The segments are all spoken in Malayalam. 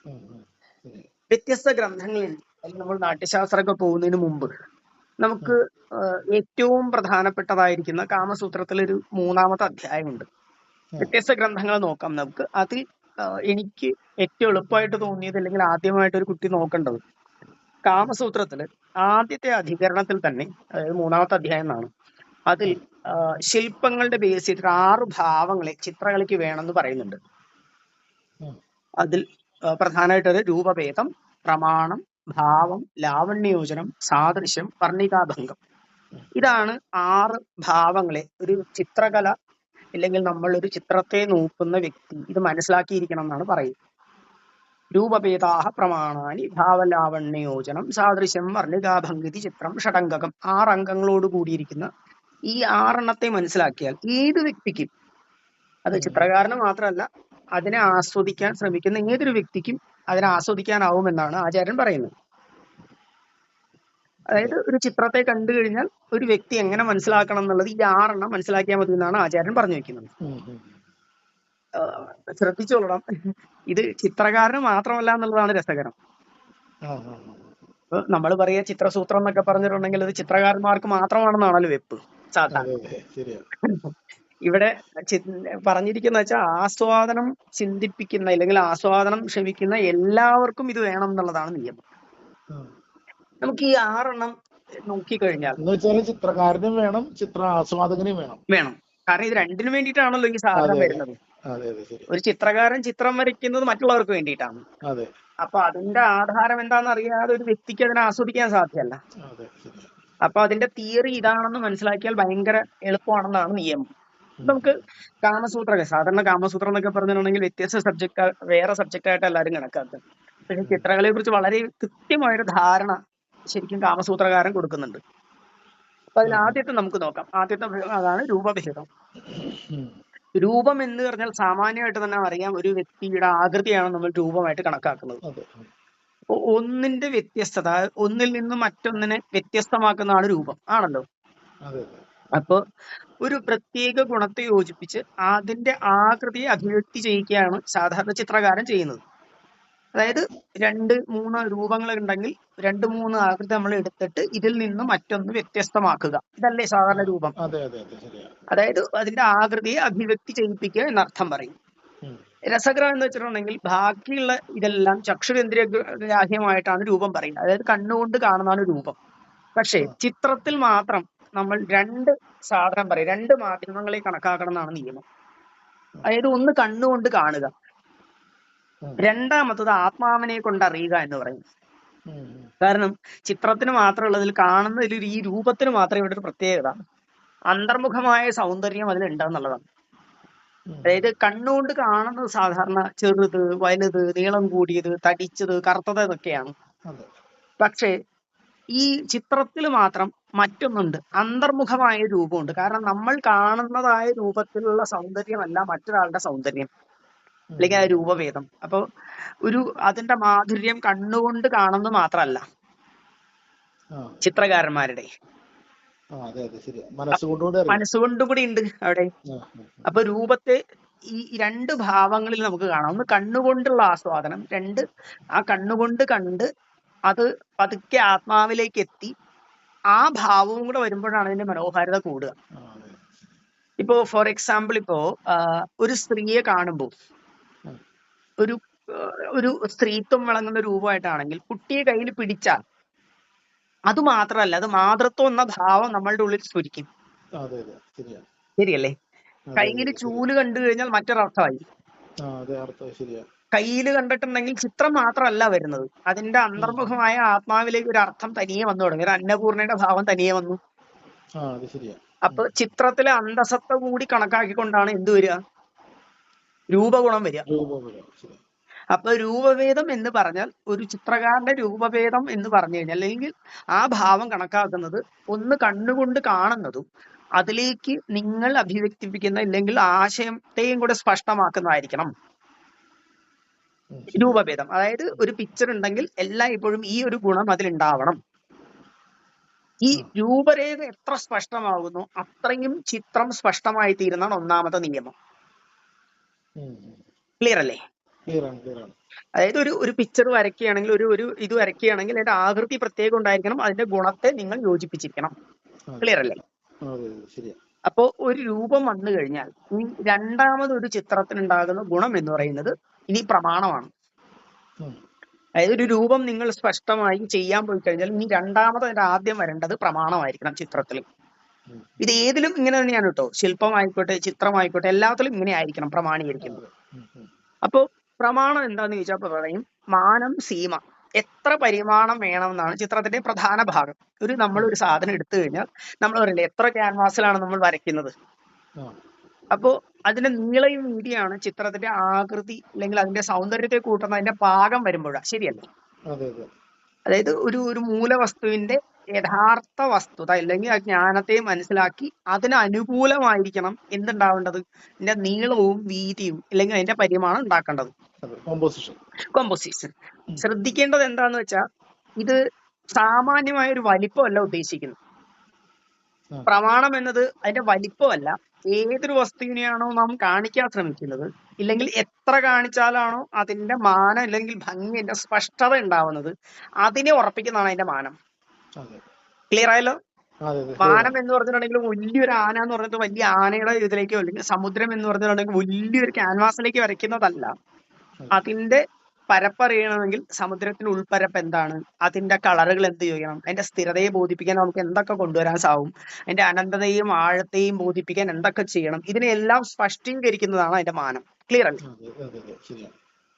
ഉം, ഉം. ശരി. വ്യത്യസ്ത ഗ്രന്ഥങ്ങളുണ്ട്. അതിൽ നമ്മൾ നാട്യശാസ്ത്രമൊക്കെ പോകുന്നതിന് മുമ്പ് നമുക്ക് ഉം, ഏറ്റവും പ്രധാനപ്പെട്ടതായിരിക്കുന്ന കാമസൂത്രത്തിൽ ഒരു 3-ാമത്തെ അധ്യായമുണ്ട്. ഉം, വ്യത്യസ്ത ഗ്രന്ഥങ്ങൾ നോക്കാം നമുക്ക്. അതിൽ എനിക്ക് ഏറ്റവും എളുപ്പമായിട്ട് തോന്നിയത്, അല്ലെങ്കിൽ ആദ്യമായിട്ട് ഒരു കുട്ടി നോക്കേണ്ടത്, കാമസൂത്രത്തില് ആദ്യത്തെ അധികരണത്തിൽ തന്നെ, അതായത് 3-ാമത്തെ അധ്യായം എന്നാണ്, അതിൽ ഉം, ശില്പങ്ങളുടെ ബേസ് ചെയ്തിട്ട് 6 ഭാവങ്ങളെ ചിത്രകളിക്ക് വേണമെന്ന് പറയുന്നുണ്ട്. ഉം, അതിൽ പ്രധാനമായിട്ടത് രൂപഭേദം, പ്രമാണം, ഭാവം, ലാവണ്യയോജനം, സാദൃശ്യം, വർണ്ണികാഭംഗം. ഇതാണ് 6 ഭാവങ്ങളെ ഒരു ചിത്രകല അല്ലെങ്കിൽ നമ്മൾ ഒരു ചിത്രത്തെ നോക്കുന്ന വ്യക്തി ഇത് മനസ്സിലാക്കിയിരിക്കണം എന്നാണ് പറയുന്നത്. രൂപഭേദാഹ പ്രമാണാനി ഭാവലാവണ്യയോജനം സാദൃശ്യം വർണ്ണികാഭംഗിതി ചിത്രം ഷഡംഗകം. 6 അംഗങ്ങളോട് കൂടിയിരിക്കുന്ന ഈ 6 മനസ്സിലാക്കിയാൽ ഏത് വ്യക്തിക്കും, അത് ചിത്രകാരന് മാത്രമല്ല, അതിനെ ആസ്വദിക്കാൻ ശ്രമിക്കുന്ന ഏതൊരു വ്യക്തിക്കും അതിനെ ആസ്വദിക്കാനാവുമെന്നാണ് ആചാര്യൻ പറയുന്നത്. അതായത് ഒരു ചിത്രത്തെ കണ്ടു കഴിഞ്ഞാൽ ഒരു വ്യക്തി എങ്ങനെ മനസ്സിലാക്കണം എന്നുള്ളത് ഈ 6 മനസ്സിലാക്കിയാൽ മതി എന്നാണ് ആചാര്യൻ പറഞ്ഞു വെക്കുന്നത്. ഉം, ഉം. ശ്രദ്ധിച്ചോളണം, ഇത് ചിത്രകാരന് മാത്രമല്ല എന്നുള്ളതാണ് രസകരം. ആ, ആ, ആ. നമ്മൾ പറയാ ചിത്രസൂത്രം എന്നൊക്കെ പറഞ്ഞിട്ടുണ്ടെങ്കിൽ അത് ചിത്രകാരന്മാർക്ക് മാത്രമാണെന്നാണല്ലോ വെപ്പ് സാധാരണ. അതെ അതെ ശരിയാ. ഇവിടെ പറഞ്ഞിരിക്കുന്ന വെച്ചാൽ ആസ്വാദനം ചിന്തിപ്പിക്കുന്ന അല്ലെങ്കിൽ ആസ്വാദനം ക്ഷമിക്കുന്ന എല്ലാവർക്കും ഇത് വേണം എന്നുള്ളതാണ് നിയമം. ഉം. നമുക്ക് ഈ 6 നോക്കിക്കഴിഞ്ഞാൽ എന്ന് വെച്ചാല് ചിത്രകാരനും വേണം, ചിത്ര ആസ്വാദകനും വേണം. വേണം. കാരണം ഇത് രണ്ടിനും വേണ്ടിയിട്ടാണല്ലോ ഈ സാധനം അതെ അതെ വരുന്നത്. അതെ അതെ ശരി. ഒരു ചിത്രകാരൻ ചിത്രം വരയ്ക്കുന്നത് മറ്റുള്ളവർക്ക് വേണ്ടിയിട്ടാണ്. അതെ അപ്പൊ അതിന്റെ ആധാരം എന്താണെന്ന് അറിയാതെ ഒരു വ്യക്തിക്ക് അതിനെ ആസ്വദിക്കാൻ സാധ്യമല്ല. അതെ ശരി. അപ്പൊ അതിന്റെ തിയറി ഇതാണെന്ന് മനസ്സിലാക്കിയാൽ ഭയങ്കര എളുപ്പമാണെന്നാണ് നിയമം. നമുക്ക് കാമസൂത്രമൊക്കെ, സാധാരണ കാമസൂത്രം എന്നൊക്കെ പറഞ്ഞിട്ടുണ്ടെങ്കിൽ വ്യത്യസ്ത സബ്ജക്ട്, വേറെ സബ്ജക്റ്റ് ആയിട്ട് എല്ലാവരും കണക്കാക്കുക. പക്ഷെ ചിത്രകലയെ കുറിച്ച് വളരെ കൃത്യമായൊരു ധാരണ ശരിക്കും കാമസൂത്രകാരൻ കൊടുക്കുന്നുണ്ട്. അപ്പൊ അതിൽ ആദ്യത്തെ നമുക്ക് നോക്കാം. ആദ്യത്തെ അതാണ് രൂപഭേദം. ഉം. രൂപം എന്ന് പറഞ്ഞാൽ സാമാന്യമായിട്ട് തന്നെ അറിയാം, ഒരു വ്യക്തിയുടെ ആകൃതിയാണ് നമ്മൾ രൂപമായിട്ട് കണക്കാക്കുന്നത്. അതെ. അപ്പൊ ഒന്നിന്റെ വ്യത്യസ്തത, ഒന്നിൽ നിന്ന് മറ്റൊന്നിനെ വ്യത്യസ്തമാക്കുന്നതാണ് രൂപം, ആണല്ലോ. അതെ അപ്പൊ ഒരു പ്രത്യേക ഗുണത്തെ യോജിപ്പിച്ച് അതിന്റെ ആകൃതിയെ അഭിവ്യക്തി ചെയ്യിക്കുകയാണ് സാധാരണ ചിത്രകാരൻ ചെയ്യുന്നത്. അതായത് 2-3 രൂപങ്ങൾ ഉണ്ടെങ്കിൽ 2-3 ആകൃതി നമ്മൾ എടുത്തിട്ട് ഇതിൽ നിന്ന് മറ്റൊന്ന് വ്യത്യസ്തമാക്കുക. ഇതല്ലേ സാധാരണ രൂപം. അതെ അതെ അതെ ശരിയാ. അതായത് അതിന്റെ ആകൃതിയെ അഭിവ്യക്തി ചെയ്യിപ്പിക്കുക എന്നർത്ഥം പറയും. ഉം. രസകരം എന്ന് വെച്ചിട്ടുണ്ടെങ്കിൽ ബാക്കിയുള്ള ഇതെല്ലാം ചക്ഷുരേന്ദ്രിയ ഗ്രാഹ്യമായിട്ടാണ് രൂപം പറയുന്നത്. അതായത് കണ്ണുകൊണ്ട് കാണുന്നതാണ് രൂപം. പക്ഷേ ചിത്രത്തിൽ മാത്രം നമ്മൾ 2 സാധനം പറയും, 2 മാധ്യമങ്ങളെ കണക്കാക്കണം എന്നാണ് നിയമം. അതായത് ഒന്ന് കണ്ണുകൊണ്ട് കാണുക, രണ്ടാമത്തത് ആത്മാവിനെ കൊണ്ട് അറിയുക എന്ന് പറയും. കാരണം ചിത്രത്തിന് മാത്രമുള്ളതിൽ കാണുന്നതിൽ ഈ രൂപത്തിന് മാത്രമേ ഇവിടെ ഒരു പ്രത്യേകത, അന്തർമുഖമായ സൗന്ദര്യം അതിലുണ്ടെന്നുള്ളതാണ്. അതായത് കണ്ണുകൊണ്ട് കാണുന്നത് സാധാരണ ചെറുത്, വലുത്, നീളം കൂടിയത്, തടിച്ചത്, കറുത്തത് എന്നൊക്കെയാണ്. പക്ഷേ ഈ ചിത്രത്തിൽ മാത്രം മറ്റൊന്നുണ്ട്, അന്തർമുഖമായ രൂപമുണ്ട്. കാരണം നമ്മൾ കാണുന്നതായ രൂപത്തിലുള്ള സൗന്ദര്യമല്ല മറ്റൊരാളുടെ സൗന്ദര്യം, അല്ലെങ്കിൽ ആ രൂപഭേദം. അപ്പൊ അതിന്റെ മാധുര്യം കണ്ണുകൊണ്ട് കാണുന്നത് മാത്രമല്ല ചിത്രകാരന്മാരുടെ മനസ്സുകൊണ്ടും കൂടി ഉണ്ട് അവിടെ. അപ്പൊ രൂപത്തെ ഈ 2 ഭാവങ്ങളിൽ നമുക്ക് കാണാം. ഒന്ന് കണ്ണുകൊണ്ടുള്ള ആസ്വാദനം, 2 ആ കണ്ണുകൊണ്ട് കണ്ട് അത് പതുക്കെ ആത്മാവിലേക്ക് എത്തി ആ ഭാവവും കൂടെ വരുമ്പോഴാണ് അതിന്റെ മനോഹാരിത കൂടുക. ഇപ്പോ ഫോർ എക്സാമ്പിൾ, ഇപ്പോ ഒരു സ്ത്രീയെ കാണുമ്പോൾ ഒരു സ്ത്രീത്വം വിളങ്ങുന്ന രൂപമായിട്ടാണെങ്കിൽ കുട്ടിയെ കയ്യിൽ പിടിച്ചാൽ അത് മാത്രമല്ല, അത് മാതൃത്വം എന്ന ഭാവം നമ്മളുടെ ഉള്ളിൽ സ്ഫുരിക്കും. ശരിയല്ലേ? കയ്യിൽ ചൂല് കണ്ടു കഴിഞ്ഞാൽ മറ്റൊരർത്ഥമായി. കയ്യിൽ കണ്ടിട്ടുണ്ടെങ്കിൽ ചിത്രം മാത്രമല്ല വരുന്നത്, അതിന്റെ അന്തർമുഖമായ ആത്മാവിലേക്ക് ഒരു അർത്ഥം തനിയെ വന്നു തുടങ്ങി. ഒരു അന്നപൂർണയുടെ ഭാവം തനിയെ വന്നു. അപ്പൊ ചിത്രത്തിലെ അന്തസത്ത കൂടി കണക്കാക്കിക്കൊണ്ടാണ് എന്ത് വരിക, രൂപഗുണം വരിക. അപ്പൊ രൂപഭേദം എന്ന് പറഞ്ഞാൽ ഒരു ചിത്രകാരന്റെ രൂപഭേദം എന്ന് പറഞ്ഞു കഴിഞ്ഞാൽ, അല്ലെങ്കിൽ ആ ഭാവം കണക്കാക്കുന്നത് ഒന്ന് കണ്ണുകൊണ്ട് കാണുന്നതും അതിലേക്ക് നിങ്ങൾ അഭിവ്യക്തിപ്പിക്കുന്ന അല്ലെങ്കിൽ ആശയത്തെയും കൂടെ സ്പഷ്ടമാക്കുന്നതായിരിക്കണം രൂപഭേദം. അതായത് ഒരു പിക്ചർ ഉണ്ടെങ്കിൽ എല്ലായ്പ്പോഴും ഈ ഒരു ഗുണം അതിലുണ്ടാവണം. ഈ രൂപരേഖ എത്ര സ്പഷ്ടമാകുന്നു അത്രയും ചിത്രം സ്പഷ്ടമായി തീരുന്നതാണ് 1-ാമത്തെ നിയമം. ക്ലിയർ അല്ലേ? ക്ലിയർ ആണ്, ക്ലിയർ ആണ്. അതായത് ഒരു പിക്ചർ വരയ്ക്കുകയാണെങ്കിൽ ഒരു ഇത് വരയ്ക്കുകയാണെങ്കിൽ അതിന്റെ ആകൃതി പ്രത്യേകം ഉണ്ടായിരിക്കണം, അതിന്റെ ഗുണത്തെ നിങ്ങൾ യോജിപ്പിച്ചിരിക്കണം. അതെ, ക്ലിയർ അല്ലേ? അതെ, ശരിയാ. അപ്പോ ഒരു രൂപം വന്നു കഴിഞ്ഞാൽ ഇനി രണ്ടാമതൊരു ചിത്രത്തിനുണ്ടാകുന്ന ഗുണം എന്ന് പറയുന്നത് ഇനി പ്രമാണമാണ്. ഉം. അതായത് ഒരു രൂപം നിങ്ങൾ സ്പഷ്ടമായി ചെയ്യാൻ പോയി കഴിഞ്ഞാൽ ഇനി രണ്ടാമത് അതിന്റെ ആദ്യം വരേണ്ടത് പ്രമാണമായിരിക്കണം ചിത്രത്തിൽ. ഉം. ഇത് ഏതിലും ഇങ്ങനെ തന്നെയാണ് കേട്ടോ, ശില്പമായിക്കോട്ടെ ചിത്രമായിക്കോട്ടെ എല്ലാത്തിലും ഇങ്ങനെ ആയിരിക്കണം പ്രമാണീകരിക്കുന്നത്. ഉം, ഉം. അപ്പോ പ്രമാണം എന്താന്ന് ചോദിച്ചാൽ പറയും മാനം സീമ, എത്ര പരിമാണം വേണം എന്നാണ് ചിത്രത്തിന്റെ പ്രധാന ഭാഗം. നമ്മളൊരു സാധനം എടുത്തു കഴിഞ്ഞാൽ നമ്മൾ പറയില്ലേ എത്ര ക്യാൻവാസിലാണ് നമ്മൾ വരയ്ക്കുന്നത്. ആ, അപ്പോ അതിന്റെ നീളയും വീതിയാണ് ചിത്രത്തിന്റെ ആകൃതി അല്ലെങ്കിൽ അതിന്റെ സൗന്ദര്യത്തെ കൂട്ടുന്ന അതിന്റെ പാകം വരുമ്പോഴാണ്, ശരിയല്ലേ? അതെ, അതെ. അതായത് ഒരു മൂലവസ്തുവിന്റെ യഥാർത്ഥ വസ്തുത അല്ലെങ്കിൽ ആ ജ്ഞാനത്തെ മനസ്സിലാക്കി അതിന് അനുകൂലമായിരിക്കണം എന്തുണ്ടാവേണ്ടത്, അതിന്റെ നീളവും വീതിയും അല്ലെങ്കിൽ അതിന്റെ പരിമാണം ഉണ്ടാക്കേണ്ടത്. അതെ, കോമ്പോസിഷൻ. കോമ്പോസിഷൻ. ശ്രദ്ധിക്കേണ്ടത് എന്താന്ന് വെച്ചാൽ ഇത് സാമാന്യമായ ഒരു വലിപ്പമല്ല ഉദ്ദേശിക്കുന്നത്. ആ. പ്രമാണം എന്നത് അതിന്റെ വലിപ്പമല്ല, ഏതൊരു വസ്തുവിനെയാണോ നാം കാണിക്കാൻ ശ്രമിക്കുന്നത് ഇല്ലെങ്കിൽ എത്ര കാണിച്ചാലാണോ അതിന്റെ മാനം അല്ലെങ്കിൽ ഭംഗി അതിന്റെ സ്പഷ്ടത ഉണ്ടാവുന്നത് അതിനെ ഉറപ്പിക്കുന്നതാണ് അതിന്റെ മാനം. അതെ, ക്ലിയർ ആയല്ലോ? അതെ, അതെ, മാനം എന്ന് പറഞ്ഞിട്ടുണ്ടെങ്കിൽ വലിയൊരു ആന എന്ന് പറഞ്ഞിട്ട് വലിയ ആനയുടെ ഇതിലേക്കോ അല്ലെങ്കിൽ സമുദ്രം എന്ന് പറഞ്ഞിട്ടുണ്ടെങ്കിൽ വലിയൊരു ക്യാൻവാസിലേക്ക് വരയ്ക്കുന്നതല്ല. അതിന്റെ പരപ്പറിയണമെങ്കിൽ സമുദ്രത്തിന്റെ ഉൾപ്പരപ്പ് എന്താണ്, അതിന്റെ കളറുകൾ എന്ത് ചെയ്യണം, അതിന്റെ സ്ഥിരതയെ ബോധിപ്പിക്കാൻ നമുക്ക് എന്തൊക്കെ കൊണ്ടുവരാൻ സാവും, അതിന്റെ അനന്തതയും ആഴത്തെയും ബോധിപ്പിക്കാൻ എന്തൊക്കെ ചെയ്യണം, ഇതിനെല്ലാം സ്പഷ്ടീകരിക്കുന്നതാണ് അതിന്റെ മാനം. ക്ലിയർ അല്ലേ? അതെ, അതെ, അതെ, ശരിയാ.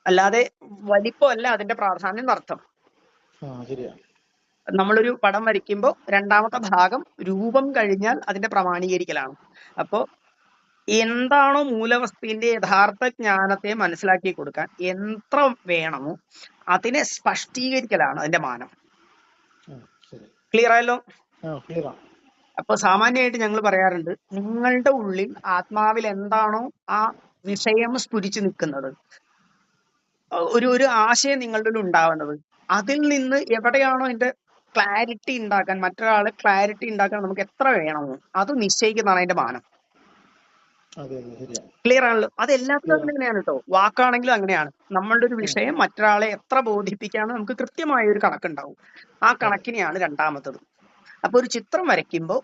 അല്ലാതെ വലിപ്പമല്ല അതിന്റെ പ്രാധാന്യം എന്നർത്ഥം. ആ, ശരിയാ. നമ്മളൊരു പടം വരയ്ക്കുമ്പോൾ രണ്ടാമത്തെ ഭാഗം രൂപം കഴിഞ്ഞാൽ അതിന്റെ പ്രമാണീകരിക്കലാണ്. അപ്പോ എന്താണോ മൂലവസ്തുവിന്റെ യഥാർത്ഥ ജ്ഞാനത്തെ മനസ്സിലാക്കി കൊടുക്കാൻ എത്ര വേണമോ അതിനെ സ്പഷ്ടീകരിക്കലാണ് അതിന്റെ മാനം. ആ, ശരി. ക്ലിയർ ആയല്ലോ? ആ, ക്ലിയർ ആണ്. അപ്പൊ സാമാന്യമായിട്ട് ഞങ്ങൾ പറയാറുണ്ട്, നിങ്ങളുടെ ഉള്ളിൽ ആത്മാവിൽ എന്താണോ ആ വിഷയം സ്ഫുരിച്ചു നിൽക്കുന്നത്, ഒരു ആശയം നിങ്ങളുടെ ഉള്ളിൽ ഉണ്ടാവുന്നത്, അതിൽ നിന്ന് എവിടെയാണോ അതിന്റെ ക്ലാരിറ്റി ഉണ്ടാക്കാൻ, മറ്റൊരാളെ ക്ലാരിറ്റി ഉണ്ടാക്കാൻ നമുക്ക് എത്ര വേണമോ അത് നിശ്ചയിക്കുന്നതാണ് അതിന്റെ മാനം. അതെ, അതെ, ശരിയാ. ക്ലിയർ ആണല്ലോ? അത് എല്ലാത്തിലും അങ്ങനെയാണ് കേട്ടോ, വാക്കാണെങ്കിലും അങ്ങനെയാണ്. നമ്മളുടെ ഒരു വിഷയം മറ്റൊരാളെ എത്ര ബോധിപ്പിക്കാന്ന് നമുക്ക് കൃത്യമായ ഒരു കണക്കുണ്ടാവും. ആ കണക്കിനെയാണ് രണ്ടാമത്തത്. അപ്പൊ ഒരു ചിത്രം വരയ്ക്കുമ്പോൾ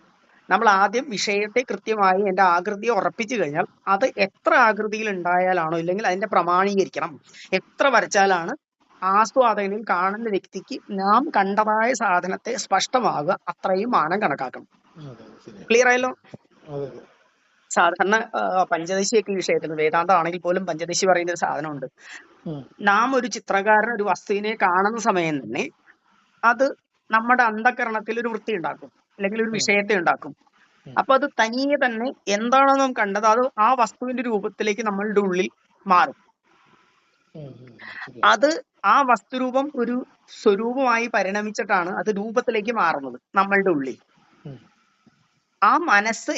നമ്മൾ ആദ്യം വിഷയത്തെ കൃത്യമായി അതിന്റെ ആകൃതിയെ ഉറപ്പിച്ചു കഴിഞ്ഞാൽ അത് എത്ര ആകൃതിയിൽ ഉണ്ടായാലാണോ ഇല്ലെങ്കിൽ അതിന്റെ പ്രമാണീകരിക്കണം, എത്ര വരച്ചാലാണ് ആസ്വാദകനിൽ കാണുന്ന വ്യക്തിക്ക് നാം കണ്ടതായ സാധനത്തെ സ്പഷ്ടമാകുക, അത്രയും മാനം കണക്കാക്കണം. അതെ, ശരിയാ. ക്ലിയർ ആയല്ലോ? അതെ, അതെ. സാധാരണ പഞ്ചദശിയൊക്കെ ഈ വിഷയത്തിൽ വേദാന്തം ആണെങ്കിൽ പോലും പഞ്ചദശി പറയുന്ന ഒരു സാധനമുണ്ട്. ഉം. നാം ഒരു ചിത്രകാരൻ ഒരു വസ്തുവിനെ കാണുന്ന സമയം തന്നെ അത് നമ്മുടെ അന്ധകരണത്തിൽ ഒരു വൃത്തി ഉണ്ടാക്കും അല്ലെങ്കിൽ ഒരു വിഷയത്തെ ഉണ്ടാക്കും. അപ്പൊ അത് തനിയെ തന്നെ എന്താണോ നാം കണ്ടത് അത് ആ വസ്തുവിന്റെ രൂപത്തിലേക്ക് നമ്മളുടെ ഉള്ളിൽ മാറും. ഉം, ശരിയാ. അത് ആ വസ്തുരൂപം ഒരു സ്വരൂപമായി പരിണമിച്ചിട്ടാണ് അത് രൂപത്തിലേക്ക് മാറുന്നത് നമ്മളുടെ ഉള്ളിൽ. ഉം. ആ മനസ്സ്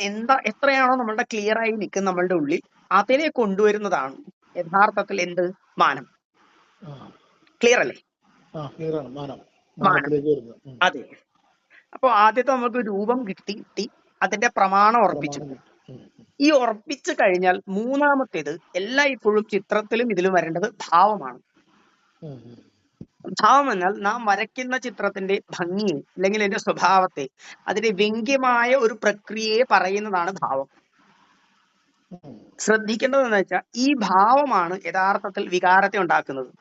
എത്രയാണോ നമ്മളുടെ ക്ലിയർ ആയി നിൽക്കുന്ന നമ്മളുടെ ഉള്ളിൽ അതിനെ കൊണ്ടുവരുന്നതാണ് യഥാർത്ഥത്തിൽ എന്ത് മാനം. ആ, ക്ലിയർ അല്ലേ? ആ, ക്ലിയർ ആണ്. മാനം, മാനം. മാനത്തിലേക്ക് വരുന്നത്. അതെ. അപ്പൊ ആദ്യത്തെ നമുക്ക് രൂപം കിട്ടി അതിന്റെ പ്രമാണം ഉറപ്പിച്ചു. ഈ ഉറപ്പിച്ചു കഴിഞ്ഞാൽ മൂന്നാമത്തേത് എല്ലായ്പ്പോഴും ചിത്രത്തിലും ഇതിലും വരേണ്ടത് ഭാവമാണ്. ഭാവം എന്നാൽ നാം വരയ്ക്കുന്ന ചിത്രത്തിന്റെ ഭംഗിയെ അല്ലെങ്കിൽ അതിന്റെ സ്വഭാവത്തെ, അതിന്റെ വ്യംഗ്യമായ ഒരു പ്രക്രിയയെ പറയുന്നതാണ് ഭാവം. ശ്രദ്ധിക്കേണ്ടത് എന്ന് വെച്ചാൽ ഈ ഭാവമാണ് യഥാർത്ഥത്തിൽ വികാരത്തെ ഉണ്ടാക്കുന്നത്.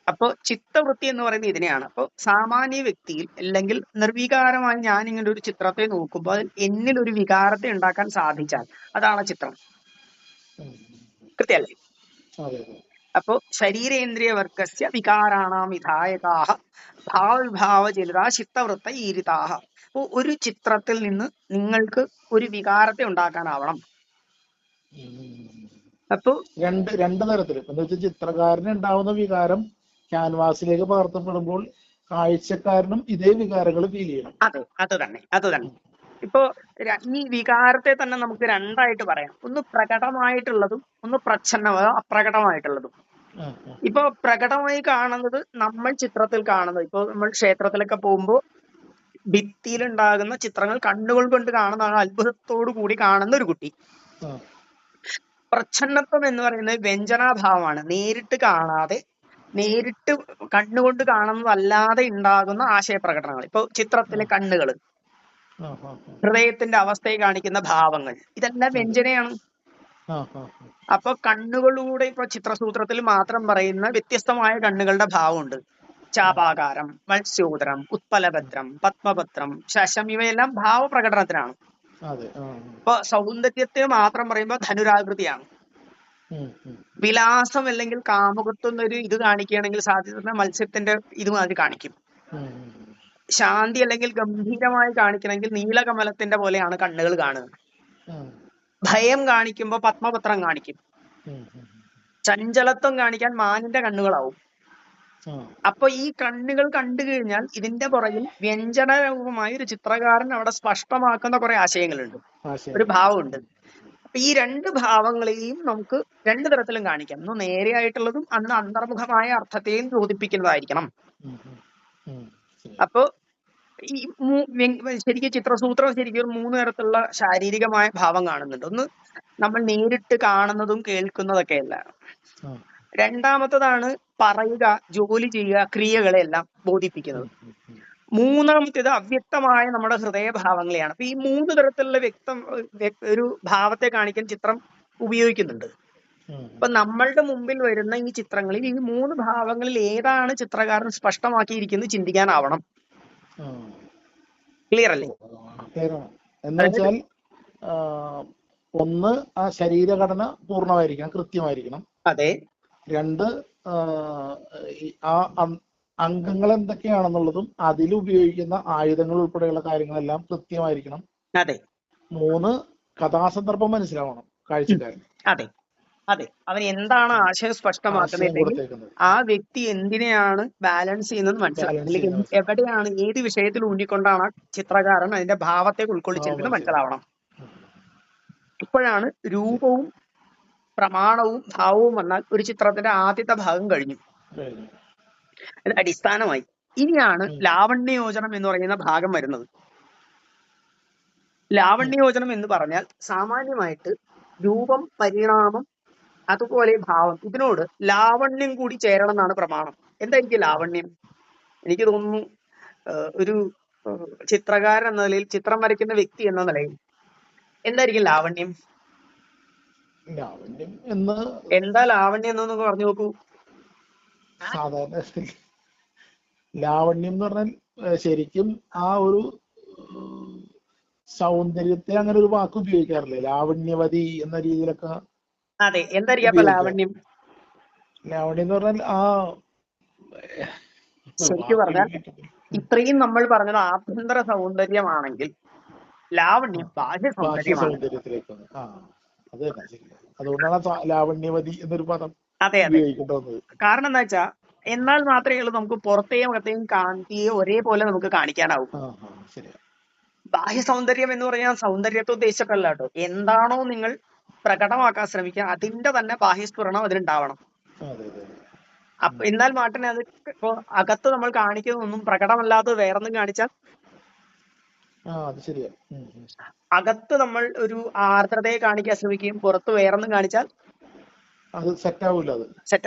അപ്പൊ ചിത്തവൃത്തി എന്ന് പറയുന്നത് ഇതിനെയാണ്. അപ്പൊ സാമാന്യ വ്യക്തിയിൽ അല്ലെങ്കിൽ നിർവികാരമായി ഞാൻ ഇങ്ങനെ ഒരു ചിത്രത്തെ നോക്കുമ്പോൾ എന്നിൽ ഒരു വികാരത്തെ ഉണ്ടാക്കാൻ സാധിച്ചാൽ അതാണ് ചിത്രം. കൃത്യല്ലേ? അപ്പോ ശരീരേന്ദ്രിയ വർഗസ്യ വികാരാണാം വിധായകാഹ ഭാവവിഭാവജലിതാ ചിത്തവൃത്ത ഈരിതാഹ. അപ്പൊ ഒരു ചിത്രത്തിൽ നിന്ന് നിങ്ങൾക്ക് ഒരു വികാരത്തെ ഉണ്ടാക്കാനാവണം. അപ്പൊ രണ്ട് തരത്തില് എന്താ വെച്ചാൽ ചിത്രകാരന് ഉണ്ടാവുന്ന വികാരം ക്യാൻവാസിലേക്ക് പകർത്തപ്പെടുമ്പോൾ കാഴ്ചക്കാരനും ഇതേ വികാരങ്ങൾ ഫീൽ ചെയ്യണം. അതെ, അത് തന്നെ. ഇപ്പോ ഈ വികാരത്തെ തന്നെ നമുക്ക് രണ്ടായിട്ട് പറയാം. ഒന്ന് പ്രകടമായിട്ടുള്ളതും ഒന്ന് അപ്രകടമായിട്ടുള്ളതും. ഇപ്പൊ പ്രകടമായി കാണുന്നത് നമ്മൾ ചിത്രത്തിൽ കാണുന്നത്, ഇപ്പൊ നമ്മൾ ക്ഷേത്രത്തിലൊക്കെ പോകുമ്പോൾ ഭിത്തിയിലുണ്ടാകുന്ന ചിത്രങ്ങൾ കണ്ണുകൾ കൊണ്ട് കാണുന്നതാണ് അത്ഭുതത്തോടു കൂടി കാണുന്ന ഒരു കുട്ടി. പ്രച്ഛന്നത്വം എന്ന് പറയുന്നത് വ്യഞ്ജനാഭാവമാണ്. നേരിട്ട് കാണാതെ, നേരിട്ട് കണ്ണുകൊണ്ട് കാണുന്നതല്ലാതെ ഉണ്ടാകുന്ന ആശയപ്രകടനങ്ങൾ. ഇപ്പൊ ചിത്രത്തിലെ കണ്ണുകൾ, ഹൃദയത്തിന്റെ അവസ്ഥയെ കാണിക്കുന്ന ഭാവങ്ങൾ, ഇതെല്ലാം വ്യഞ്ജനയാണ്. അപ്പൊ കണ്ണുകളിലൂടെ ഇപ്പൊ ചിത്രസൂത്രത്തിൽ മാത്രം പറയുന്ന വ്യത്യസ്തമായ കണ്ണുകളുടെ ഭാവമുണ്ട്. ചാപാകാരം, മത്സ്യോദരം, ഉത്പലഭദ്രം, പത്മപത്രം, ശശം, ഇവയെല്ലാം ഭാവപ്രകടനത്തിനാണ്. ഇപ്പൊ സൗന്ദര്യത്തെ മാത്രം പറയുമ്പോ ധനുരാകൃതിയാണ്. വിലാസം അല്ലെങ്കിൽ കാമുകത്വം ഒരു ഇത് കാണിക്കുകയാണെങ്കിൽ സാധ്യത മത്സ്യത്തിന്റെ ഇതുമാതിരി കാണിക്കും. ശാന്തി അല്ലെങ്കിൽ ഗംഭീരമായി കാണിക്കണമെങ്കിൽ നീലകമലത്തിന്റെ പോലെയാണ് കണ്ണുകൾ കാണുക. ഭയം കാണിക്കുമ്പോ പത്മപത്രം കാണിക്കും. ചഞ്ചലത്വം കാണിക്കാൻ മാനിന്റെ കണ്ണുകളാവും. അപ്പൊ ഈ കണ്ണുകൾ കണ്ടു കഴിഞ്ഞാൽ ഇതിന്റെ പുറകിൽ വ്യഞ്ജനരൂപമായ ഒരു ചിത്രകാരൻ അവിടെ സ്പഷ്ടമാക്കുന്ന കുറെ ആശയങ്ങളുണ്ട്, ഒരു ഭാവമുണ്ട്. അപ്പൊ ഈ രണ്ട് ഭാവങ്ങളെയും നമുക്ക് രണ്ടു തരത്തിലും കാണിക്കാം. ഒന്ന് നേരെയായിട്ടുള്ളതും അന്ന് അന്തർമുഖമായ അർത്ഥത്തെയും ബോധിപ്പിക്കുന്നതായിരിക്കണം. അപ്പൊ ഈ ശരിക്കും ചിത്രസൂത്രം ശരിക്കും 3 തരത്തിലുള്ള ശാരീരികമായ ഭാവം കാണുന്നുണ്ട്. ഒന്ന് നമ്മൾ നേരിട്ട് കാണുന്നതും കേൾക്കുന്നതൊക്കെയല്ല. രണ്ടാമത്തതാണ് പറയുക, ജോലി ചെയ്യുക, ക്രിയകളെല്ലാം ബോധിപ്പിക്കുന്നത്. മൂന്നാമത്തേത് അവ്യക്തമായ നമ്മുടെ ഹൃദയഭാവങ്ങളെയാണ്. അപ്പൊ ഈ 3 തരത്തിലുള്ള ഒരു ഭാവത്തെ കാണിക്കാൻ ചിത്രം ഉപയോഗിക്കുന്നുണ്ട്. അപ്പൊ നമ്മളുടെ മുമ്പിൽ വരുന്ന ഈ ചിത്രങ്ങളിൽ ഈ 3 ഭാവങ്ങളിൽ ഏതാണ് ചിത്രകാരൻ സ്പഷ്ടമാക്കിയിരിക്കുന്നത് ചിന്തിക്കാനാവണം. ക്ലിയർ അല്ലേ? എന്നുവെച്ചാൽ ഒന്ന്, ആ ശരീരഘടന പൂർണ്ണമായിരിക്കണം, കൃത്യമായിരിക്കണം. അതെ. 2, ആ അംഗങ്ങൾ എന്തൊക്കെയാണെന്നുള്ളതും അതിൽ ഉപയോഗിക്കുന്ന ആയുധങ്ങൾ ഉൾപ്പെടെയുള്ള കാര്യങ്ങളെല്ലാം കൃത്യമായിരിക്കണം. അതെ. 3, കഥാസന്ദർഭം മനസ്സിലാവണം കാഴ്ചക്കാരൻ. അതെ അതെ അവൻ എന്താണ് ആശയം സ്പഷ്ടമാക്കുന്നത്, ആ വ്യക്തി എന്തിനെയാണ് ബാലൻസ് ചെയ്യുന്നത് മനസ്സിലാക്കണം. അല്ലെങ്കിൽ എവിടെയാണ്, ഏത് വിഷയത്തിൽ ഊന്നിക്കൊണ്ടാണ് ചിത്രകാരൻ അതിന്റെ ഭാവത്തെ ഉൾക്കൊള്ളിച്ചിരിക്കുന്നത് മനസ്സിലാവണം. ഇപ്പോഴാണ് രൂപവും പ്രമാണവും ഭാവവും വന്നാൽ ഒരു ചിത്രത്തിന്റെ ആദ്യത്തെ ഭാഗം കഴിഞ്ഞു. ഇത് അടിസ്ഥാനമായി. ഇനിയാണ് ലാവണ്യയോജനം എന്ന് പറയുന്ന ഭാഗം വരുന്നത്. ലാവണ്യയോജനം എന്ന് പറഞ്ഞാൽ സാമാന്യമായിട്ട് രൂപം, പരിണാമം, അതുപോലെ ഭാവം, ഇതിനോട് ലാവണ്യം കൂടി ചേരണം എന്നാണ് പ്രമാണം. എന്തായിരിക്കും ലാവണ്യം? എനിക്ക് തോന്നുന്നു ഒരു ചിത്രകാരൻ എന്ന നിലയിൽ, ചിത്രം വരയ്ക്കുന്ന വ്യക്തി എന്ന നിലയിൽ എന്തായിരിക്കും ലാവണ്യം? എന്താ ലാവണ്യം എന്നൊക്കെ പറഞ്ഞു നോക്കൂ. സാധാരണ ലാവണ്യം എന്ന് പറഞ്ഞാൽ ശരിക്കും ആ ഒരു സൗന്ദര്യത്തെ അങ്ങനെ ഒരു വാക്ക് ഉപയോഗിക്കാറില്ലേ, ലാവണ്യവതി എന്ന രീതിയിലൊക്കെ. അതെ, എന്തായിരിക്കും അപ്പൊ ലാവണ്യം? ലാവണ്യം എന്ന് പറഞ്ഞാൽ ആ ശരിക്കും പറഞ്ഞാൽ ഇത്രയും നമ്മൾ പറഞ്ഞത് ആഭ്യന്തര സൗന്ദര്യമാണെങ്കിൽ ലാവണ്യം ബാഹ്യ സൗന്ദര്യത്തിലേക്ക്. അതുകൊണ്ടാണ് ലാവണ്യവതി എന്നൊരു പദം. അതെ അതെ. കാരണം എന്താ വെച്ചാ, എന്നാൽ മാത്രമേ ഉള്ളൂ നമുക്ക് പുറത്തെയും അകത്തെയും കാന്തിയെ ഒരേപോലെ നമുക്ക് കാണിക്കാനാവും. ബാഹ്യ സൗന്ദര്യം എന്ന് പറഞ്ഞാൽ സൗന്ദര്യത്തെ ഉദ്ദേശിച്ചിട്ടല്ല കേട്ടോ. എന്താണോ നിങ്ങൾ പ്രകടമാക്കാൻ ശ്രമിക്കുക അതിന്റെ തന്നെ ബാഹ്യസ്ഫുരണം അതിനുണ്ടാവണം. അപ്പൊ എന്നാൽ മാത്രമേ അത്, ഇപ്പൊ അകത്ത് നമ്മൾ കാണിക്കുന്നതൊന്നും പ്രകടമല്ലാത്തത് വേറൊന്നും കാണിച്ചാൽ, അകത്ത് നമ്മൾ ഒരു ആർദ്രതയെ കാണിക്കാൻ ശ്രമിക്കുകയും പുറത്ത് വേറൊന്നും കാണിച്ചാൽ അത് സെറ്റ്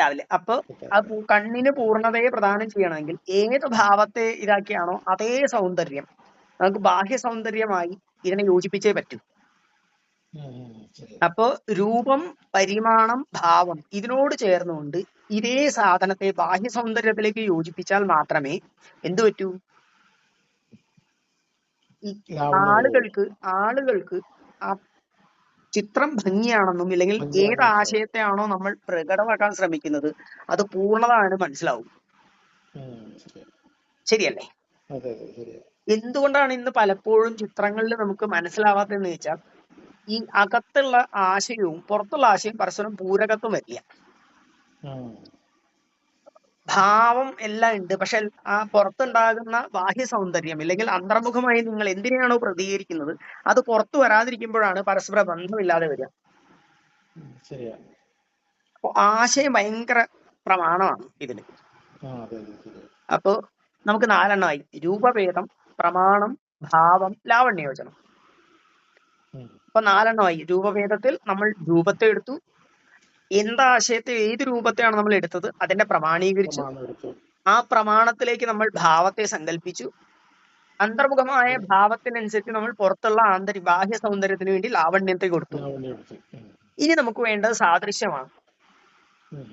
ആവില്ല. അപ്പൊ അത് കണ്ണിന് പൂർണ്ണതയെ പ്രദാനം ചെയ്യണമെങ്കിൽ ഏത് ഭാവത്തെ ഇതാക്കിയാണോ അതേ സൗന്ദര്യം നമുക്ക് ബാഹ്യ സൗന്ദര്യമായി ഇതിനെ യോജിപ്പിച്ചേ പറ്റൂ. അപ്പോ രൂപം, പരിമാണം, ഭാവം ഇതിനോട് ചേർന്നുകൊണ്ട് ഇതേ സാധനത്തെ ബാഹ്യ സൗന്ദര്യത്തിലേക്ക് യോജിപ്പിച്ചാൽ മാത്രമേ എന്തു പറ്റൂ, ഈ ആളുകൾക്ക് ആ ചിത്രം ഭംഗിയാണെന്നും ഇല്ലെങ്കിൽ ഏത് ആശയത്തെയാണോ നമ്മൾ പ്രകടമാക്കാൻ ശ്രമിക്കുന്നത് അത് പൂർണ്ണതാണ് മനസ്സിലാവും. ശരിയല്ലേ? എന്തുകൊണ്ടാണ് ഇന്ന് പലപ്പോഴും ചിത്രങ്ങളിൽ നമുക്ക് മനസ്സിലാവാത്തതെന്ന് വെച്ചാൽ, ഈ അകത്തുള്ള ആശയവും പുറത്തുള്ള ആശയവും പരസ്പരം പൂരകത്വം വരില്ല. ഭാവം എല്ലാം ഉണ്ട്, പക്ഷെ ആ പുറത്തുണ്ടാകുന്ന ബാഹ്യ സൗന്ദര്യം അല്ലെങ്കിൽ അന്തർമുഖമായി നിങ്ങൾ എന്തിനാണോ പ്രതികരിക്കുന്നത് അത് പുറത്തു വരാതിരിക്കുമ്പോഴാണ് പരസ്പര ബന്ധമില്ലാതെ വരിക. അപ്പൊ ആശയം ഭയങ്കര പ്രമാണമാണ് ഇതിന്. അപ്പൊ നമുക്ക് 4 എണ്ണമായി: രൂപഭേദം, പ്രമാണം, ഭാവം, ലാവണ്യയോജനം. അപ്പൊ 4 എണ്ണമായി. രൂപഭേദത്തിൽ നമ്മൾ രൂപത്തെ എടുത്തു, എന്താശയത്തെ ഏത് രൂപത്തെയാണ് നമ്മൾ എടുത്തത് അതിന്റെ പ്രമാണീകരിച്ചു, പ്രമാണം എടുത്തു. ആ പ്രമാണത്തിലേക്ക് നമ്മൾ ഭാവത്തെ സങ്കല്പിച്ചു, അന്തർമുഖമായ ഭാവത്തിനനുസരിച്ച് നമ്മൾ പുറത്തുള്ള ബാഹ്യ സൗന്ദര്യത്തിന് വേണ്ടി ലാവണ്യത്തെ കൊടുത്തു. ലാവണ്യം എടുത്തു. ഇനി നമുക്ക് വേണ്ടത് സാദൃശ്യമാണ്. അതെ.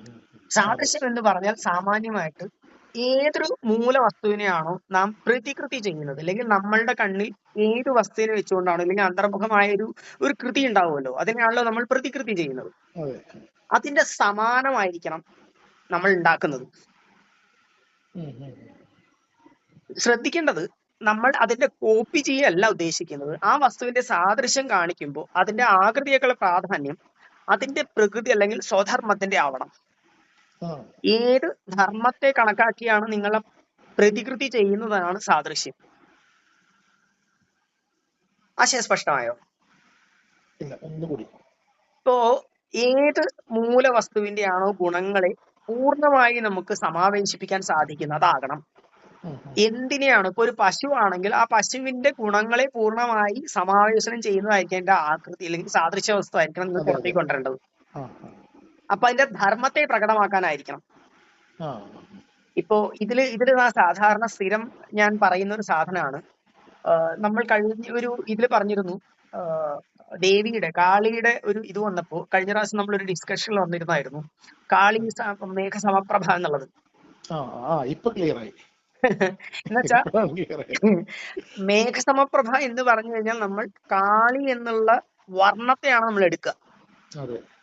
സാദൃശ്യം എന്ന് പറഞ്ഞാൽ സാമാന്യമായിട്ട് ഏതൊരു മൂലവസ്തുവിനെയാണോ നാം പ്രതികൃതി ചെയ്യുന്നത്, അല്ലെങ്കിൽ നമ്മളുടെ കണ്ണിൽ ഏത് വസ്തുവിനെ വെച്ചുകൊണ്ടാണോ, അല്ലെങ്കിൽ അന്തർമുഖമായ ഒരു കൃതി ഉണ്ടാവുമല്ലോ, അതിനെയാണല്ലോ നമ്മൾ പ്രതികൃതി ചെയ്യുന്നത്. അതെ. അതിന്റെ സമാനമായിരിക്കണം നമ്മൾ ഉണ്ടാക്കുന്നത്. ശ്രദ്ധിക്കേണ്ടത്, നമ്മൾ അതിന്റെ കോപ്പി ചെയ്യല്ല ഉദ്ദേശിക്കുന്നത്. ആ വസ്തുവിന്റെ സാദൃശ്യം കാണിക്കുമ്പോൾ അതിന്റെ ആകൃതിയേക്കാൾ പ്രാധാന്യം അതിന്റെ പ്രകൃതി അല്ലെങ്കിൽ സ്വധർമ്മത്തിന്റെ ആവണം. ഏത് ധർമ്മത്തെ കണക്കാക്കിയാണ് നിങ്ങളെ പ്രതികൃതി ചെയ്യുന്നതാണ് സാദൃശ്യം. ആശയം സ്പഷ്ടമായോ? ഇപ്പോ ഏത് മൂലവസ്തുവിന്റെ ആണോ ഗുണങ്ങളെ പൂർണ്ണമായി നമുക്ക് സമാവേശിപ്പിക്കാൻ സാധിക്കുന്നത് അതാകണം. എന്തിനെയാണ്, ഇപ്പൊ ഒരു പശു ആണെങ്കിൽ ആ പശുവിന്റെ ഗുണങ്ങളെ പൂർണ്ണമായി സമാവേശനം ചെയ്യുന്നതായിരിക്കും എന്റെ ആകൃതി അല്ലെങ്കിൽ സാദൃശ്യ വസ്തു ആയിരിക്കണം നിങ്ങൾ പുറത്തേക്ക് കൊണ്ടുവരേണ്ടത്. അപ്പൊ അതിന്റെ ധർമ്മത്തെ പ്രകടമാക്കാനായിരിക്കണം. ഇപ്പോ ഇതില് സാധാരണ സ്ഥിരം ഞാൻ പറയുന്ന ഒരു സാധനമാണ്. നമ്മൾ കഴിഞ്ഞ ഇതില് പറഞ്ഞിരുന്നു, ദേവിയുടെ കാളിയുടെ ഒരു ഇത് വന്നപ്പോ കഴിഞ്ഞ പ്രാവശ്യം നമ്മളൊരു ഡിസ്കഷനിൽ വന്നിരുന്നായിരുന്നു കാളി മേഘസമപ്രഭ എന്നുള്ളത്. എന്നുവെച്ചാ മേഘസമപ്രഭ എന്ന് പറഞ്ഞു കഴിഞ്ഞാൽ നമ്മൾ കാളി എന്നുള്ള വർണ്ണത്തെയാണ് നമ്മൾ എടുക്കുക.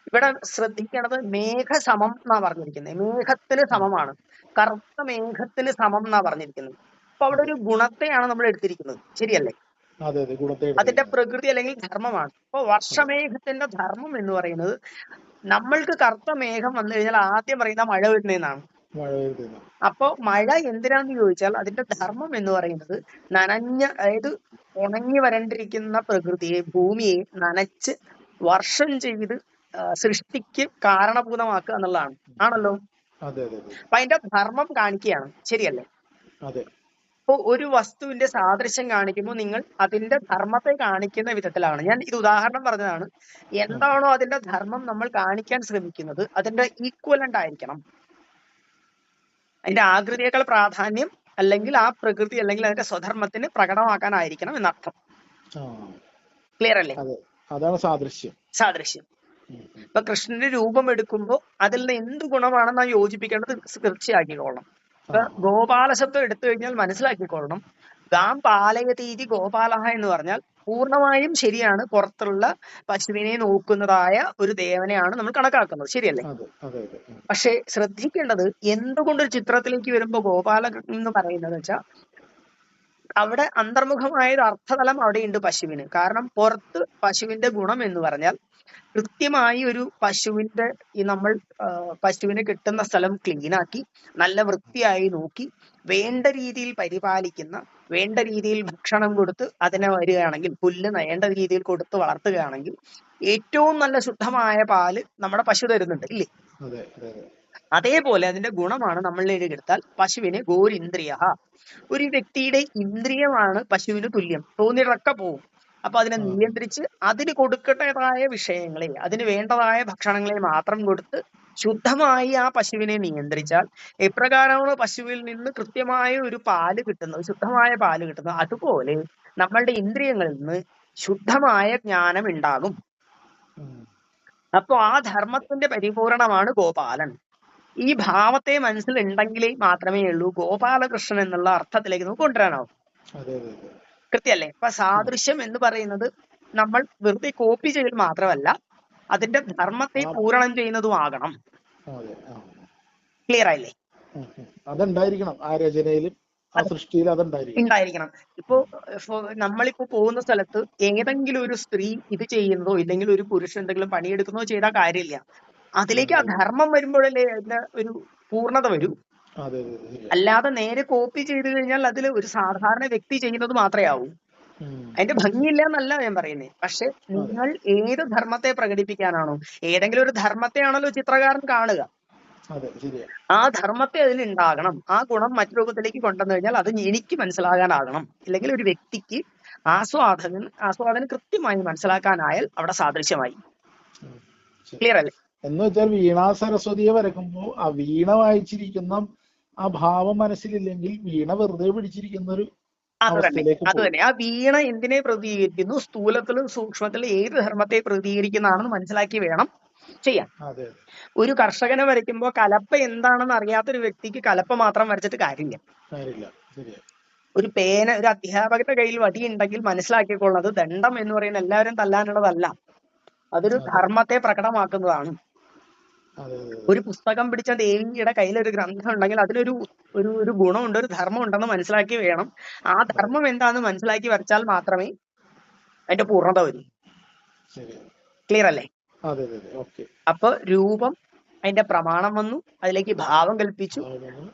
ഇവിടെ ശ്രദ്ധിക്കേണ്ടത് മേഘസമം എന്നാ പറഞ്ഞിരിക്കുന്നത്. മേഘത്തിന് സമമാണ്, കറുത്ത മേഘത്തിന് സമം എന്നാ പറഞ്ഞിരിക്കുന്നത്. അപ്പൊ അവിടെ ഒരു ഗുണത്തെയാണ് നമ്മൾ എടുത്തിരിക്കുന്നത്, ശരിയല്ലേ? അതിന്റെ പ്രകൃതി അല്ലെങ്കിൽ ധർമ്മമാണ്. അപ്പൊ വർഷമേഘത്തിന്റെ ധർമ്മം എന്ന് പറയുന്നത്, നമ്മൾക്ക് കറുത്ത മേഘം വന്നു കഴിഞ്ഞാൽ ആദ്യം പറയുന്ന മഴ വരുന്നതെന്നാണ്. അപ്പൊ മഴ എന്തിനാന്ന് ചോദിച്ചാൽ അതിന്റെ ധർമ്മം എന്ന് പറയുന്നത് അതായത് ഉണങ്ങി വരണ്ടിരിക്കുന്ന പ്രകൃതിയെ, ഭൂമിയെ നനച്ച് വർഷം ചെയ്ത് സൃഷ്ടിക്ക് കാരണഭൂതമാക്കുക എന്നുള്ളതാണ്. ആണല്ലോ? അപ്പൊ അതിന്റെ ധർമ്മം കാണിക്കുകയാണ്, ശരിയല്ലേ? ഇപ്പൊ ഒരു വസ്തുവിന്റെ സാദൃശ്യം കാണിക്കുമ്പോൾ നിങ്ങൾ അതിന്റെ ധർമ്മത്തെ കാണിക്കുന്ന വിധത്തിലാണ്. ഞാൻ ഇത് ഉദാഹരണം പറഞ്ഞതാണ്. എന്താണോ അതിന്റെ ധർമ്മം നമ്മൾ കാണിക്കാൻ ശ്രമിക്കുന്നത് അതിന്റെ ഈക്വലന്റ് ആയിരിക്കണം. അതിന്റെ ആകൃതിയേക്കാൾ പ്രാധാന്യം അല്ലെങ്കിൽ ആ പ്രകൃതി അല്ലെങ്കിൽ അതിന്റെ സ്വധർമ്മത്തിന് പ്രകടമാക്കാനായിരിക്കണം എന്നർത്ഥം. ക്ലിയർ അല്ലേ? അതാണ് സാദൃശ്യം. സാദൃശ്യം. ഇപ്പൊ കൃഷ്ണന്റെ രൂപം എടുക്കുമ്പോൾ അതിൽ നിന്ന് എന്ത് ഗുണമാണെന്ന് യോജിപ്പിക്കേണ്ടത് തീർച്ചയാക്കിക്കൊള്ളണം. ഇപ്പൊ ഗോപാല ശബ്ദം എടുത്തു കഴിഞ്ഞാൽ മനസ്സിലാക്കിക്കൊള്ളണം, ഗാം പാലയതീതി ഗോപാലഹ എന്ന് പറഞ്ഞാൽ പൂർണ്ണമായും ശരിയാണ്. പുറത്തുള്ള പശുവിനെ നോക്കുന്നതായ ഒരു ദേവനെയാണ് നമ്മൾ കണക്കാക്കുന്നത്, ശരിയല്ലേ? പക്ഷെ ശ്രദ്ധിക്കേണ്ടത്, എന്തുകൊണ്ടൊരു ചിത്രത്തിലേക്ക് വരുമ്പോ ഗോപാല എന്ന് പറയുന്നത് വെച്ചാൽ അവിടെ അന്തർമുഖമായ ഒരു അർത്ഥതലം അവിടെയുണ്ട് പശുവിന്. കാരണം പുറത്ത് പശുവിന്റെ ഗുണം എന്ന് പറഞ്ഞാൽ കൃത്യമായി ഒരു പശുവിന്റെ നമ്മൾ പശുവിനെ കിട്ടുന്ന സ്ഥലം ക്ലീനാക്കി നല്ല വൃത്തിയായി നോക്കി വേണ്ട രീതിയിൽ പരിപാലിക്കുന്ന, വേണ്ട രീതിയിൽ ഭക്ഷണം കൊടുത്ത് അതിനെ വരികയാണെങ്കിൽ, പുല്ല് വേണ്ട രീതിയിൽ കൊടുത്ത് വളർത്തുകയാണെങ്കിൽ ഏറ്റവും നല്ല ശുദ്ധമായ പാല് നമ്മുടെ പശു തരുന്നുണ്ട്, ഇല്ലേ? അതേപോലെ അതിന്റെ ഗുണമാണ് നമ്മളിലേക്ക് എടുത്താൽ പശുവിന് ഗോരിന്ദ്രിയ, ഒരു വ്യക്തിയുടെ ഇന്ദ്രിയമാണ് പശുവിന് തുല്യം. തോന്നിറക്ക പോവും. അപ്പൊ അതിനെ നിയന്ത്രിച്ച് അതിന് കൊടുക്കേണ്ടതായ വിഷയങ്ങളെ, അതിന് വേണ്ടതായ ഭക്ഷണങ്ങളെ മാത്രം കൊടുത്ത് ശുദ്ധമായി ആ പശുവിനെ നിയന്ത്രിച്ചാൽ എപ്രകാരമാണ് പശുവിൽ നിന്ന് കൃത്യമായ ഒരു പാല് കിട്ടുന്നത്, ശുദ്ധമായ പാല് കിട്ടുന്നത്, അതുപോലെ നമ്മളുടെ ഇന്ദ്രിയങ്ങളിൽ നിന്ന് ശുദ്ധമായ ജ്ഞാനം ഉണ്ടാകും. അപ്പൊ ആ ധർമ്മത്തിന്റെ പരിപൂരണമാണ് ഗോപാലൻ. ഈ ഭാവത്തെ മനസ്സിലുണ്ടെങ്കിലേ മാത്രമേ ഉള്ളൂ ഗോപാലകൃഷ്ണൻ എന്നുള്ള അർത്ഥത്തിലേക്ക് നമുക്ക് കൊണ്ടുവരാനാവും. കൃത്യല്ലേ? അപ്പൊ സാദൃശ്യം എന്ന് പറയുന്നത് നമ്മൾ വെറുതെ കോപ്പി ചെയ്യൽ മാത്രമല്ല, അതിന്റെ ധർമ്മത്തെ പൂരണം ചെയ്യുന്നതും ആകണം. ക്ലിയർ ആയില്ലേ? അതുണ്ടായിരിക്കണം, ആ രചനയിലും ആ സൃഷ്ടിയിൽ ഉണ്ടായിരിക്കണം. ഇപ്പോ നമ്മളിപ്പോ പോകുന്ന സ്ഥലത്ത് ഏതെങ്കിലും ഒരു സ്ത്രീ ഇത് ചെയ്യുന്നതോ ഇല്ലെങ്കിൽ ഒരു പുരുഷൻ എന്തെങ്കിലും പണിയെടുക്കുന്നതോ ചെയ്താൽ കാര്യമില്ല. അതിലേക്ക് ആ ധർമ്മം വരുമ്പോഴല്ലേ അതിന്റെ ഒരു പൂർണ്ണത വരൂ. അല്ലാതെ നേരെ കോപ്പി ചെയ്ത് കഴിഞ്ഞാൽ അതിൽ ഒരു സാധാരണ വ്യക്തി ചെയ്യുന്നത് മാത്രമേ ആവൂ. അതിന്റെ ഭംഗിയില്ല എന്നല്ല ഞാൻ പറയുന്നത്. പക്ഷെ നിങ്ങൾ ഏത് ധർമ്മത്തെ പ്രകടിപ്പിക്കാനാണോ, ഏതെങ്കിലും ഒരു ധർമ്മത്തെ ആണല്ലോ ചിത്രകാരൻ കാണുക, ആ ധർമ്മത്തെ അതിലുണ്ടാകണം. ആ ഗുണം മറ്റു രൂപത്തിലേക്ക് കൊണ്ടുവന്നു കഴിഞ്ഞാൽ അത് എനിക്ക് മനസ്സിലാകാനാകണം. ഇല്ലെങ്കിൽ ഒരു വ്യക്തിക്ക് ആസ്വാദനം കൃത്യമായി മനസ്സിലാക്കാനായാൽ അവിടെ സാദൃശ്യമായി. ക്ലിയർ അല്ലേ? എന്ന് വെച്ചാൽ വീണാ സരസ്വതിയെ വരക്കുമ്പോൾ ആ വീണ വായിച്ചിരിക്കുന്ന ആ ഭാവം മനസ്സിലില്ലെങ്കിൽ വീണ വെറുതെ പിടിച്ചിരിക്കുന്ന ഒരു അത് തന്നെ അവസ്ഥയിലേക്ക് അത് പോകും. തന്നെ. ആ വീണ എന്തിനെ പ്രതികരിക്കുന്നു, സ്ഥൂലത്തിലും സൂക്ഷ്മത്തിലും ഏത് ധർമ്മത്തെ പ്രതികരിക്കുന്നതാണെന്ന് മനസ്സിലാക്കി വേണം ചെയ്യാൻ. അതെ അതെ ഒരു കർഷകനെ വരയ്ക്കുമ്പോൾ കലപ്പ എന്താണെന്ന് അറിയാത്തൊരു വ്യക്തിക്ക് കലപ്പ മാത്രം വരച്ചിട്ട് കാര്യമില്ല. കാര്യമില്ല. ശരിയാ. ഒരു പേന, ഒരു അധ്യാപകന്റെ കയ്യിൽ വടി ഉണ്ടെങ്കിൽ മനസ്സിലാക്കിക്കൊള്ളുന്നത് ദണ്ഡം എന്ന് പറയുന്ന എല്ലാവരും തല്ലാനുള്ളതല്ല, അതൊരു അതെ ധർമ്മത്തെ പ്രകടമാക്കുന്നതാണ്. അതെ അതെ ഒരു പുസ്തകം പിടിച്ച ദേവിയുടെ കയ്യിൽ ഒരു ഗ്രന്ഥം ഉണ്ടെങ്കിൽ അതിനൊരു ഒരു ഒരു ഗുണമുണ്ട്, ഒരു ധർമ്മം ഉണ്ടെന്ന് മനസ്സിലാക്കി വേണം. ആ അതെ ധർമ്മം എന്താണെന്ന് മനസ്സിലാക്കി വരച്ചാൽ മാത്രമേ അതിന്റെ പൂർണ്ണത വരൂ. ശരിയാ. ക്ലിയർ അല്ലേ? അതെ അതെ അതെ ഓക്കെ. അപ്പൊ രൂപം, അതിന്റെ പ്രമാണം വന്നു, അതിലേക്ക് ഭാവം കൽപ്പിച്ചു,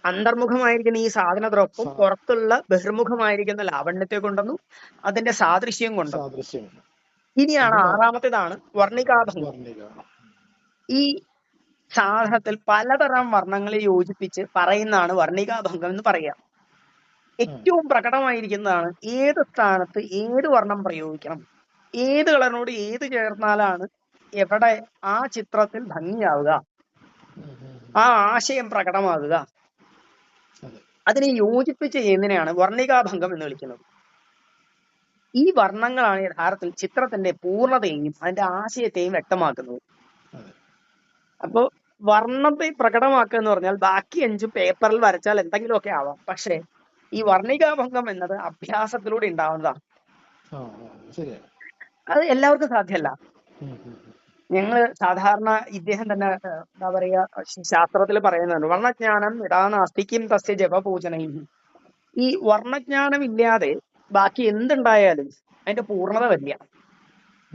അന്തർമുഖമായിരിക്കുന്ന ഈ സാധനത്തോടൊപ്പം പുറത്തുള്ള ബഹിർമുഖമായിരിക്കുന്ന ലാവണ്യത്തെ കൊണ്ടുവന്നു, അതിന്റെ സാദൃശ്യം കൊണ്ടുവന്നു. സാദൃശ്യം. ഇനിയാണ് ആറാമത്തേതാണ് വർണ്ണികാഭംഗം. വർണ്ണിക. ഈ സാധനത്തിൽ പലതരം വർണ്ണങ്ങളെ യോജിപ്പിച്ച് പറയുന്നതാണ് വർണ്ണികാഭംഗം എന്ന് പറയുക. ഏറ്റവും പ്രകടമായിരിക്കുന്നതാണ് ഏത് സ്ഥാനത്ത് ഏത് വർണ്ണം പ്രയോഗിക്കണം, ഏത് കളറിനോട് ഏത് ചേർന്നാലാണ് എവിടെ ആ ചിത്രത്തിൽ ഭംഗിയാവുക, ആ ആശയം പ്രകടമാകുക, അതെ അതിനെ യോജിപ്പിച്ച് ചെയ്യുന്നതിനെയാണ് വർണ്ണികാഭംഗം എന്ന് വിളിക്കുന്നത്. ഈ വർണ്ണങ്ങളാണ് യഥാർത്ഥത്തിൽ ചിത്രത്തിന്റെ പൂർണ്ണതയെയും അതിന്റെ ആശയത്തെയും വ്യക്തമാക്കുന്നത്. അതെ അപ്പോ വർണ്ണത്തെ പ്രകടമാക്കുക എന്ന് പറഞ്ഞാൽ ബാക്കി 5 പേപ്പറിൽ വരച്ചാൽ എന്തെങ്കിലുമൊക്കെ ആവാം, പക്ഷെ ഈ വർണ്ണികാഭംഗം എന്നത് അഭ്യാസത്തിലൂടെ ഉണ്ടാവുന്നതാണ്. ആ ആ ശരിയാ. അത് എല്ലാവർക്കും സാധ്യമല്ല. ഉം, ഉം, ഉം. ഞങ്ങള് സാധാരണ ഇദ്ദേഹം തന്നെ എന്താ പറയാ ശാസ്ത്രത്തിൽ പറയുന്നുണ്ട്, വർണ്ണജ്ഞാനം ഇടാനാസ്തിക്കും തസ്യ ജപപൂജനയും. ഈ വർണ്ണജ്ഞാനം ഇല്ലാതെ ബാക്കി എന്തുണ്ടായാലും അതിന്റെ പൂർണ്ണത വരില്ല.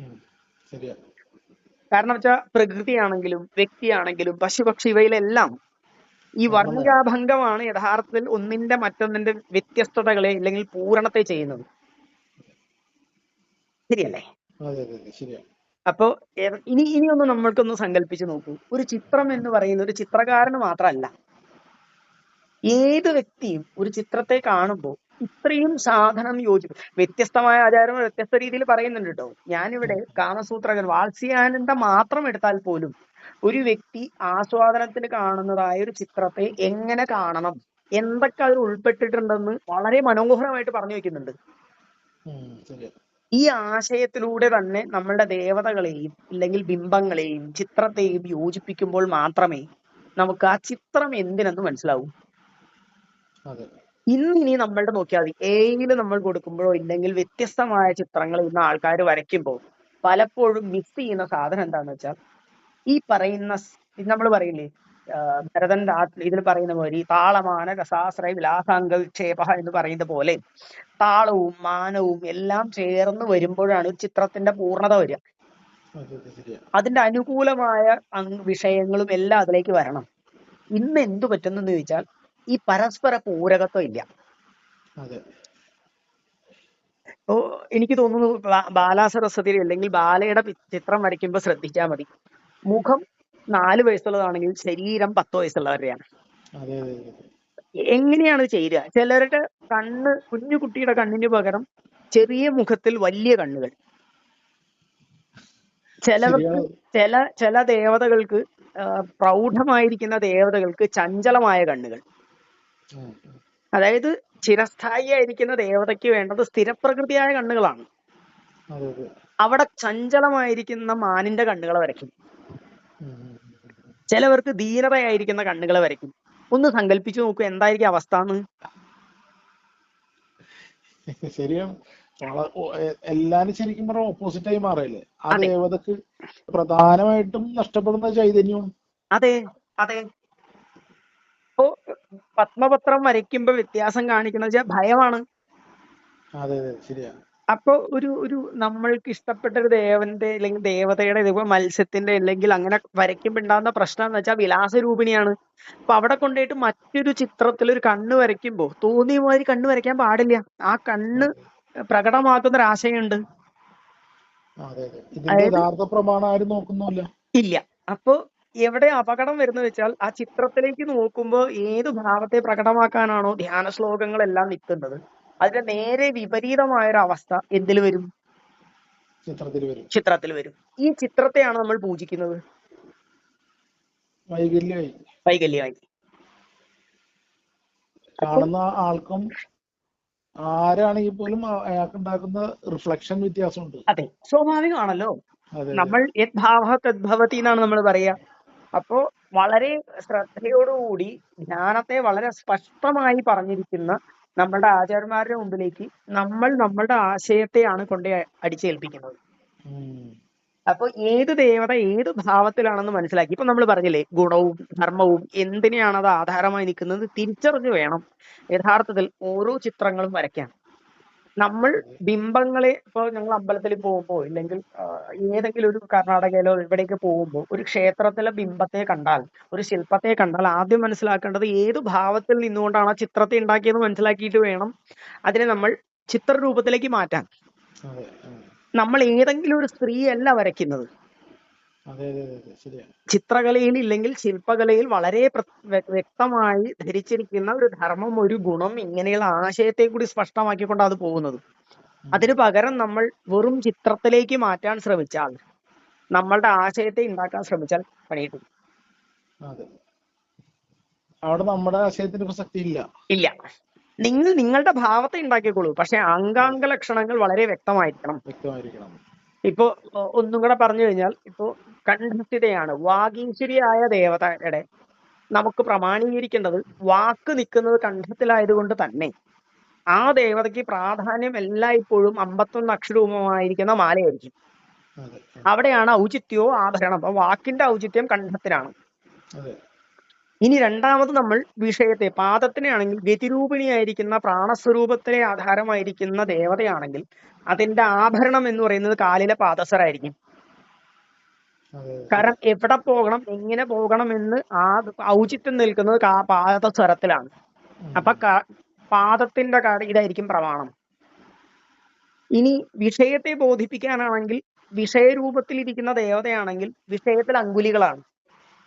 ഉം, ശരിയാ. കാരണം വെച്ചാൽ പ്രകൃതിയാണെങ്കിലും വ്യക്തിയാണെങ്കിലും പശുപക്ഷി ഇവയിലെല്ലാം ഈ വർണ്ണികാഭംഗമാണ് യഥാർത്ഥത്തിൽ ഒന്നിന്റെ മറ്റൊന്നിന്റെ വ്യത്യസ്തതകളെ അല്ലെങ്കിൽ പൂരണത്തെ ചെയ്യുന്നത്. ശരിയല്ലേ? അതെ അതെ അതെ ശരിയാ. അപ്പോ ഇനിയൊന്ന് നമ്മൾക്കൊന്ന് സങ്കല്പിച്ച് നോക്കൂ. ഒരു ചിത്രം എന്ന് പറയുന്ന ഒരു ചിത്രകാരന് മാത്രമല്ല, ഏത് വ്യക്തിയും ഒരു ചിത്രത്തെ കാണുമ്പോൾ ഇത്രയും സാധനം വ്യത്യസ്തമായ ആചാരങ്ങൾ വ്യത്യസ്ത രീതിയിൽ പറയുന്നുണ്ട് കേട്ടോ. ഞാനിവിടെ കാമസൂത്രകൻ വാത്സ്യാനന്ദ മാത്രം എടുത്താൽ പോലും ഒരു വ്യക്തി ആസ്വാദനത്തിന് കാണുന്നതായ ഒരു ചിത്രത്തെ എങ്ങനെ കാണണം, എന്തൊക്കെ അതിൽ ഉൾപ്പെട്ടിട്ടുണ്ടെന്ന് വളരെ മനോഹരമായിട്ട് പറഞ്ഞു വെക്കുന്നുണ്ട്. ഉം, ശരിയാ. ഈ ആശയത്തിലൂടെ തന്നെ നമ്മളുടെ ദേവതകളെയും അല്ലെങ്കിൽ ബിംബങ്ങളെയും ചിത്രത്തെയും യോജിപ്പിക്കുമ്പോൾ മാത്രമേ നമുക്ക് ആ ചിത്രം എന്തിനെന്ന് മനസ്സിലാവൂ. അതെ ഇനി നമ്മളുടെ നോക്കിയാൽ മതി, എയിൽ നമ്മൾ കൊടുക്കുമ്പോഴോ ഇല്ലെങ്കിൽ വ്യത്യസ്തമായ ചിത്രങ്ങൾ ഇന്ന് ആൾക്കാർ വരയ്ക്കുമ്പോൾ പലപ്പോഴും മിസ് ചെയ്യുന്ന സാധനം എന്താന്ന് വെച്ചാൽ ഈ പറയുന്ന നമ്മൾ പറയില്ലേ, ഭരതന്റെ ഇതിൽ പറയുന്ന പോലെ ഈ താളമാന രസാശ്രയ വിലാസാംഗ വിക്ഷേപ എന്ന് പറയുന്ന പോലെ താളവും മാനവും എല്ലാം ചേർന്ന് വരുമ്പോഴാണ് ഒരു ചിത്രത്തിന്റെ പൂർണ്ണത വരിക. അതെ അതെ ശരിയാ. അതിന്റെ അനുകൂലമായ വിഷയങ്ങളും എല്ലാം അതിലേക്ക് വരണം. ഇന്ന് എന്തു പറ്റുന്നെന്ന് ചോദിച്ചാൽ ഈ പരസ്പര പൂരകത്വം ഇല്ല. അതെ ഓ എനിക്ക് തോന്നുന്നു ബാലാ സരസ്വതി അല്ലെങ്കിൽ ബാലയുടെ ചിത്രം വരയ്ക്കുമ്പോൾ ശ്രദ്ധിച്ചാൽ മതി, മുഖം 4 വയസ്സുള്ളതാണെങ്കിൽ ശരീരം 10 വയസ്സുള്ളവരെയാണ്. അതെ അതെ അതെ എങ്ങനെയാണ് ചേരുക? ചിലരുടെ കണ്ണ്, കുഞ്ഞു കുട്ടിയുടെ കണ്ണിന് പകരം ചെറിയ മുഖത്തിൽ വലിയ കണ്ണുകൾ, ചിലവർക്ക് ചില ദേവതകൾക്ക് പ്രൗഢമായിരിക്കുന്ന ദേവതകൾക്ക് ചഞ്ചലമായ കണ്ണുകൾ. അതായത് ചിരസ്ഥായി ആയിരിക്കുന്ന ദേവതയ്ക്ക് വേണ്ടത് സ്ഥിരപ്രകൃതിയായ കണ്ണുകളാണ്. അവിടെ ചഞ്ചലമായിരിക്കുന്ന മാനിന്റെ കണ്ണുകളെ വരയ്ക്കും. ചിലവർക്ക് ധീരതയായിരിക്കുന്ന കണ്ണുകളെ വരയ്ക്കും. ഒന്ന് സങ്കല്പിച്ചു നോക്കൂ എന്തായിരിക്കും അവസ്ഥ എന്ന്. ശരിയാണ്. എല്ലാരും ശരിക്കും പറഞ്ഞ ഓപ്പോസിറ്റ് ആയി മാറല്ലേ. ആ ദേവതക്ക് പ്രധാനമായിട്ടും നഷ്ടപ്പെടുന്ന ചൈതന്യവും. അതെ അതെ. ഇപ്പോ പത്മപത്രം വരയ്ക്കുമ്പോ വ്യത്യാസം കാണിക്കുന്നത് ഭയമാണ്. അതെ അതെ ശരിയാ. അപ്പൊ ഒരു നമ്മൾക്ക് ഇഷ്ടപ്പെട്ട ഒരു ദേവന്റെ അല്ലെങ്കിൽ ദേവതയുടെ ഇതുപോലെ മത്സ്യത്തിന്റെ അല്ലെങ്കിൽ അങ്ങനെ വരയ്ക്കുമ്പോ ഉണ്ടാകുന്ന പ്രശ്നം എന്ന് വെച്ചാൽ വിലാസരൂപിണിയാണ്. അപ്പൊ അവിടെ കൊണ്ടുപോയിട്ട് മറ്റൊരു ചിത്രത്തിൽ ഒരു കണ്ണ് വരയ്ക്കുമ്പോ തോന്നിയ മാതിരി കണ്ണ് വരയ്ക്കാൻ പാടില്ല. ആ കണ്ണ് പ്രകടമാക്കുന്ന ഒരാശയുണ്ട്. യഥാർത്ഥ പ്രമാണം ആരും നോക്കുന്നില്ല. ഇല്ല. അപ്പൊ എവിടെ അപകടം വരുന്നത് വെച്ചാൽ ആ ചിത്രത്തിലേക്ക് നോക്കുമ്പോ ഏത് ഭാവത്തെ പ്രകടമാക്കാനാണോ ധ്യാന ശ്ലോകങ്ങളെല്ലാം നിൽക്കുന്നത്, അതിന്റെ നേരെ വിപരീതമായൊരു അവസ്ഥ എന്തിൽ വരും? ചിത്രത്തിൽ വരും. ഈ ചിത്രത്തെയാണ് നമ്മൾ പൂജിക്കുന്നത്. വൈകല്യമായി. വൈകല്യമായി. അപ്പൊ കാണുന്ന ആൾക്കും ആരാണെങ്കിൽ പോലും അയാൾക്ക് ഉണ്ടാക്കുന്ന റിഫ്ലക്ഷൻ വ്യത്യാസമുണ്ട്. അതെ, സ്വാഭാവികമാണല്ലോ. അതെ നമ്മൾ യത് ഭാവ തദ്ഭവതി എന്നാണ് നമ്മൾ പറയുക. അപ്പോ വളരെ ശ്രദ്ധയോടുകൂടി ജ്ഞാനത്തെ വളരെ സ്പഷ്ടമായി പറഞ്ഞിരിക്കുന്ന നമ്മളുടെ ആചാര്യന്മാരുടെ മുമ്പിലേക്ക് നമ്മൾ നമ്മളുടെ ആശയത്തെയാണ് കൊണ്ട് അടിച്ചേൽപ്പിക്കുന്നത്. അപ്പൊ ഏത് ദേവത ഏത് ഭാവത്തിലാണെന്ന് മനസ്സിലാക്കി. ഇപ്പൊ നമ്മൾ പറഞ്ഞില്ലേ, ഗുണവും ധർമ്മവും എന്തിനെയാണ് അത് ആധാരമായി നിൽക്കുന്നത് തിരിച്ചറിഞ്ഞു വേണം യഥാർത്ഥത്തിൽ ഓരോ ചിത്രങ്ങളും വരയ്ക്കാൻ. നമ്മൾ ബിംബങ്ങളെ ഇപ്പോൾ ഞങ്ങൾ അമ്പലത്തിൽ പോകുമ്പോൾ ഇല്ലെങ്കിൽ ഏതെങ്കിലും ഒരു കർണാടകയിലോ ഇവിടേക്ക് പോകുമ്പോൾ ഒരു ക്ഷേത്രത്തിലെ ബിംബത്തെ കണ്ടാൽ, ഒരു ശില്പത്തെ കണ്ടാൽ ആദ്യം മനസ്സിലാക്കേണ്ടത് ഏത് ഭാവത്തിൽ നിന്നുകൊണ്ടാണ് ആ ചിത്രത്തെ ഉണ്ടാക്കിയത് മനസ്സിലാക്കിയിട്ട് വേണം അതിനെ നമ്മൾ ചിത്രരൂപത്തിലേക്ക് മാറ്റാൻ. നമ്മൾ ഏതെങ്കിലും ഒരു സ്ത്രീയല്ല വരയ്ക്കുന്നത്. ചിത്രകലയിൽ ഇല്ലെങ്കിൽ ശില്പകലയിൽ വളരെ വ്യക്തമായി ധരിച്ചിരിക്കുന്ന ഒരു ധർമ്മം, ഒരു ഗുണം, ഇങ്ങനെയുള്ള ആശയത്തെ കൂടി സ്പഷ്ടമാക്കിക്കൊണ്ട് അത് പോകുന്നത്. അതിനു പകരം നമ്മൾ വെറും ചിത്രത്തിലേക്ക് മാറ്റാൻ ശ്രമിച്ചാൽ, നമ്മളുടെ ആശയത്തെ ഉണ്ടാക്കാൻ ശ്രമിച്ചാൽ പണിയിട്ടു. അവിടെ നമ്മുടെ ആശയത്തിന് പ്രസക്തി ഇല്ല. നിങ്ങൾ നിങ്ങളുടെ ഭാവത്തെ ഉണ്ടാക്കിക്കോളൂ, പക്ഷെ അംഗാംഗ ലക്ഷണങ്ങൾ വളരെ വ്യക്തമായിരിക്കണം. ഇപ്പോ ഒന്നും കൂടെ പറഞ്ഞു കഴിഞ്ഞാൽ, ഇപ്പോ കണ്ഠസ്ഥിതയാണ് വാഗീശ്വരിയായ ദേവതയുടെ നമുക്ക് പ്രമാണീകരിക്കേണ്ടത് വാക്ക് നിൽക്കുന്നത് കണ്ഠത്തിലായതുകൊണ്ട് തന്നെ ആ ദേവതയ്ക്ക് പ്രാധാന്യം എല്ലായ്പ്പോഴും 51 അക്ഷരൂപമായിരിക്കുന്ന മാലയായിരിക്കും. അവിടെയാണ് ഔചിത്യോ ആഭരണം. അപ്പൊ വാക്കിന്റെ ഔചിത്യം കണ്ഠത്തിലാണ്. ഇനി രണ്ടാമത് നമ്മൾ വിഷയത്തെ, പാദത്തിനാണെങ്കിൽ ഗതിരൂപിണിയായിരിക്കുന്ന പ്രാണസ്വരൂപത്തിലെ ആധാരമായിരിക്കുന്ന ദേവതയാണെങ്കിൽ അതിന്റെ ആഭരണം എന്ന് പറയുന്നത് കാലിലെ പാദസരായിരിക്കും. കാരണം എവിടെ പോകണം, എങ്ങനെ പോകണം എന്ന് ആ ഔചിത്യം നിൽക്കുന്നത് പാദസ്വരത്തിലാണ്. അപ്പൊ പാദത്തിന്റെ ഇതായിരിക്കും പ്രമാണം. ഇനി വിഷയത്തെ ബോധിപ്പിക്കാനാണെങ്കിൽ വിഷയരൂപത്തിലിരിക്കുന്ന ദേവതയാണെങ്കിൽ വിഷയത്തിൽ അങ്കുലികളാണ്.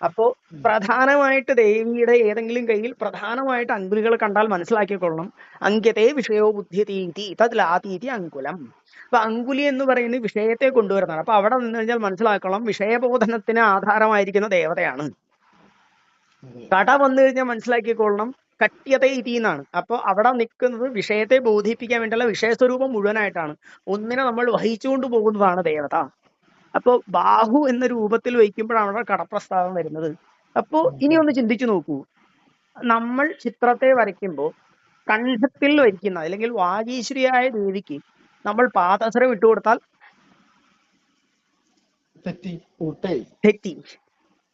അപ്പോ പ്രധാനമായിട്ട് ദേവിയുടെ ഏതെങ്കിലും കയ്യിൽ പ്രധാനമായിട്ട് അങ്കുലികൾ കണ്ടാൽ മനസ്സിലാക്കിക്കൊള്ളണം, അങ്ക്യത്തെ വിഷയോ ബുദ്ധ്യതീതി തദ്ലാതീതി അങ്കുലം. അപ്പൊ അങ്കുലി എന്ന് പറയുന്നത് വിഷയത്തെ കൊണ്ടുവരുന്നതാണ്. അപ്പൊ അവിടെ നിന്ന് കഴിഞ്ഞാൽ മനസ്സിലാക്കണം വിഷയബോധനത്തിന് ആധാരമായിരിക്കുന്ന ദേവതയാണ്. കട വന്നു കഴിഞ്ഞാൽ മനസ്സിലാക്കിക്കൊള്ളണം കട്യത ഇതി എന്നാണ്. അപ്പൊ അവിടെ നിൽക്കുന്നത് വിഷയത്തെ ബോധിപ്പിക്കാൻ വേണ്ടിയുള്ള വിഷയസ്വരൂപം മുഴുവനായിട്ടാണ്. ഒന്നിനെ നമ്മൾ വഹിച്ചുകൊണ്ട് പോകുന്നതാണ് ദേവത. അപ്പോ ബാഹു എന്ന രൂപത്തിൽ വയ്ക്കുമ്പോഴാണ് അവിടെ കടപ്രസ്താവം വരുന്നത്. അപ്പോ ഇനി ഒന്ന് ചിന്തിച്ചു നോക്കൂ, നമ്മൾ ചിത്രത്തെ വരയ്ക്കുമ്പോൾ കണ്ഠത്തിൽ വയ്ക്കുന്ന അല്ലെങ്കിൽ വാഗീശ്വരിയായ ദേവിക്ക് നമ്മൾ പാദസരം ഇട്ടുകൊടുത്താൽ തെറ്റി.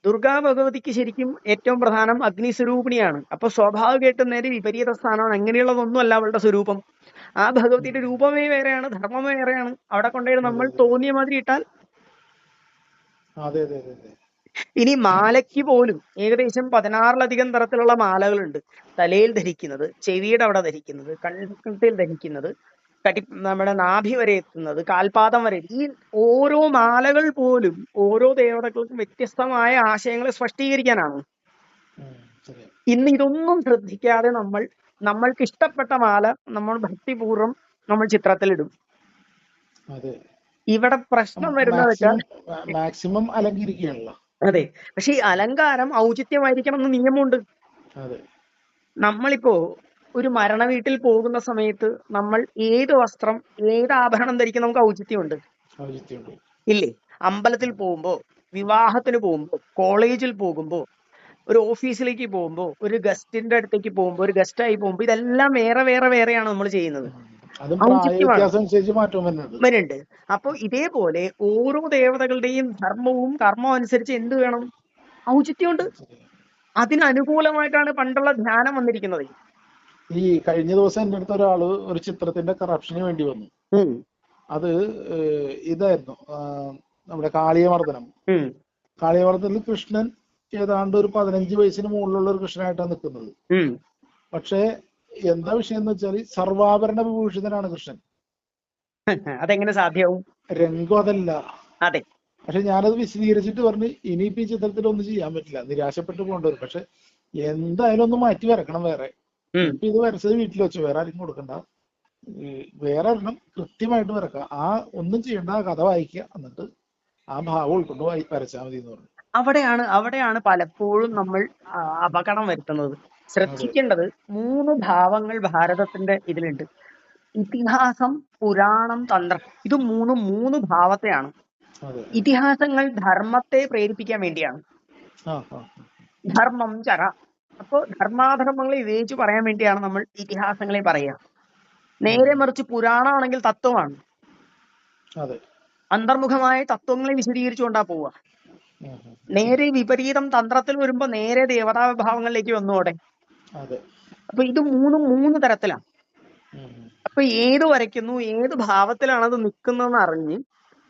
ദുർഗാ ഭഗവതിക്ക് ശരിക്കും ഏറ്റവും പ്രധാനം അഗ്നിസ്വരൂപിണിയാണ്. അപ്പൊ സ്വാഭാവികമായിട്ടും നേരെ വിപരീത സ്ഥാനമാണ്. അങ്ങനെയുള്ളതൊന്നും അല്ല അവളുടെ സ്വരൂപം. ആ ഭഗവതിയുടെ രൂപമേ വേറെയാണ്, ധർമ്മമേ വേറെയാണ്. അവിടെ കൊണ്ടുപോയി നമ്മൾ തോന്നിയ മാതിരി ഇട്ടാൽ. ഇനി മാലയ്ക്ക് പോലും ഏകദേശം 16ലധികം തരത്തിലുള്ള മാലകളുണ്ട്. തലയിൽ ധരിക്കുന്നത്, ചെവിയുടെ അവിടെ ധരിക്കുന്നത്, കണ്ഠത്തിൽ ധരിക്കുന്നത്, നമ്മുടെ നാഭി വരെ എത്തുന്നത്, കാൽപാദം വരെ. ഈ ഓരോ മാലകൾ പോലും ഓരോ ദേവതകൾക്കും വ്യത്യസ്തമായ ആശയങ്ങളെ സ്പഷ്ടീകരിക്കാനാണ്. ഇന്ന് ഇതൊന്നും ശ്രദ്ധിക്കാതെ നമ്മൾക്ക് ഇഷ്ടപ്പെട്ട മാല നമ്മൾ ഭക്തിപൂർവ്വം നമ്മൾ ചിത്രത്തിലിടും. ഇവിടെ പ്രശ്നം വരുന്നത് വെച്ചാൽ മാക്സിമം അലങ്കരിക്കുകയാണല്ലോ. അതെ, പക്ഷെ ഈ അലങ്കാരം ഔചിത്യമായിരിക്കണം എന്ന് നിയമമുണ്ട്. നമ്മളിപ്പോ ഒരു മരണ വീട്ടിൽ പോകുന്ന സമയത്ത് നമ്മൾ ഏത് വസ്ത്രം, ഏത് ആഭരണം ധരിക്കുന്ന നമുക്ക് ഔചിത്യമുണ്ട് ഇല്ലേ? അമ്പലത്തിൽ പോകുമ്പോ, വിവാഹത്തിന് പോകുമ്പോ, കോളേജിൽ പോകുമ്പോ, ഒരു ഓഫീസിലേക്ക് പോകുമ്പോ, ഒരു ഗസ്റ്റിന്റെ അടുത്തേക്ക് പോകുമ്പോ, ഒരു ഗസ്റ്റായി പോകുമ്പോ, ഇതെല്ലാം വേറെ വേറെ വേറെയാണ് നമ്മൾ ചെയ്യുന്നത്. വരുന്നുണ്ട്. അപ്പൊ ഇതേപോലെ ഓരോ ദേവതകളുടെയും ധർമ്മവും കർമ്മവും അനുസരിച്ച് എന്ത് വേണം? ഔചിത്യമുണ്ട്. അതിനനുകൂലമായിട്ടാണ് പണ്ടുള്ള ധ്യാനം വന്നിരിക്കുന്നത്. ഈ കഴിഞ്ഞ ദിവസം എൻ്റെ അടുത്ത് ഒരാള് ഒരു ചിത്രത്തിന്റെ കറപ്ഷന് വേണ്ടി വന്നു. അത് ഇതായിരുന്നു, നമ്മുടെ കാളിയമർദ്ദനം. കാളിയമർദ്ദനത്തിൽ കൃഷ്ണൻ ഏതാണ്ട് ഒരു 15 വയസ്സിന് മുകളിലുള്ള ഒരു കൃഷ്ണനായിട്ടാണ് നിൽക്കുന്നത്. പക്ഷേ എന്താ വിഷയം എന്ന് വെച്ചാൽ സർവാഭരണ വിഭൂഷിതനാണ് കൃഷ്ണൻ. അതെങ്ങനെ സാധ്യവും? രംഗം അതല്ല. അതെ. പക്ഷെ ഞാനത് വിശദീകരിച്ചിട്ട് പറഞ്ഞു ഇനിയിപ്പോ ഈ ചിത്രത്തിൽ ഒന്നും ചെയ്യാൻ പറ്റില്ല, നിരാശപ്പെട്ടു പോകേണ്ടവരും. പക്ഷെ എന്തായാലും ഒന്ന് മാറ്റി വരക്കണം വേറെ. ഇപ്പൊ ഇത് വരച്ചത് വീട്ടിൽ വെച്ചു, വേറെ ആർക്കും കൊടുക്കണ്ട, വേറെ ഒരെണ്ണം കൃത്യമായിട്ട് വരക്കാം. ആ ഒന്നും ചെയ്യേണ്ട, ആ കഥ വായിക്കുക, എന്നിട്ട് ആ ഭാവം ഉൾക്കൊണ്ട് വരച്ചാൽ മതി എന്ന് പറഞ്ഞു. അവിടെയാണ് പലപ്പോഴും നമ്മൾ അപകടം വരുത്തുന്നത്. ശ്രദ്ധിക്കേണ്ടത് 3 ഭാവങ്ങൾ ഭാരതത്തിന്റെ ഇതിലുണ്ട്. ഇതിഹാസം, പുരാണം, തന്ത്രം. ഇത് മൂന്ന് ഭാവത്തെയാണ്. ഇതിഹാസങ്ങൾ ധർമ്മത്തെ പ്രേരിപ്പിക്കാൻ വേണ്ടിയാണ്. ധർമ്മം ചര. അപ്പോ ധർമാധർമ്മങ്ങളെ വിവേചിച്ച് പറയാൻ വേണ്ടിയാണ് നമ്മൾ ഇതിഹാസങ്ങളെ പറയുക. നേരെ മറിച്ച് പുരാണമാണെങ്കിൽ തത്വമാണ്. അന്തർമുഖമായ തത്വങ്ങളെ വിശദീകരിച്ചുകൊണ്ടാ പോവുക. നേരെ വിപരീതം തന്ത്രത്തിൽ വരുമ്പോ നേരെ ദേവതാ വിഭാവങ്ങളിലേക്ക് വന്നോടെ. അപ്പൊ ഇത് മൂന്ന് തരത്തിലാണ്. അപ്പൊ ഏത് വരയ്ക്കുന്നു, ഏത് ഭാവത്തിലാണ് അത് നിൽക്കുന്നതെന്ന് അറിഞ്ഞ്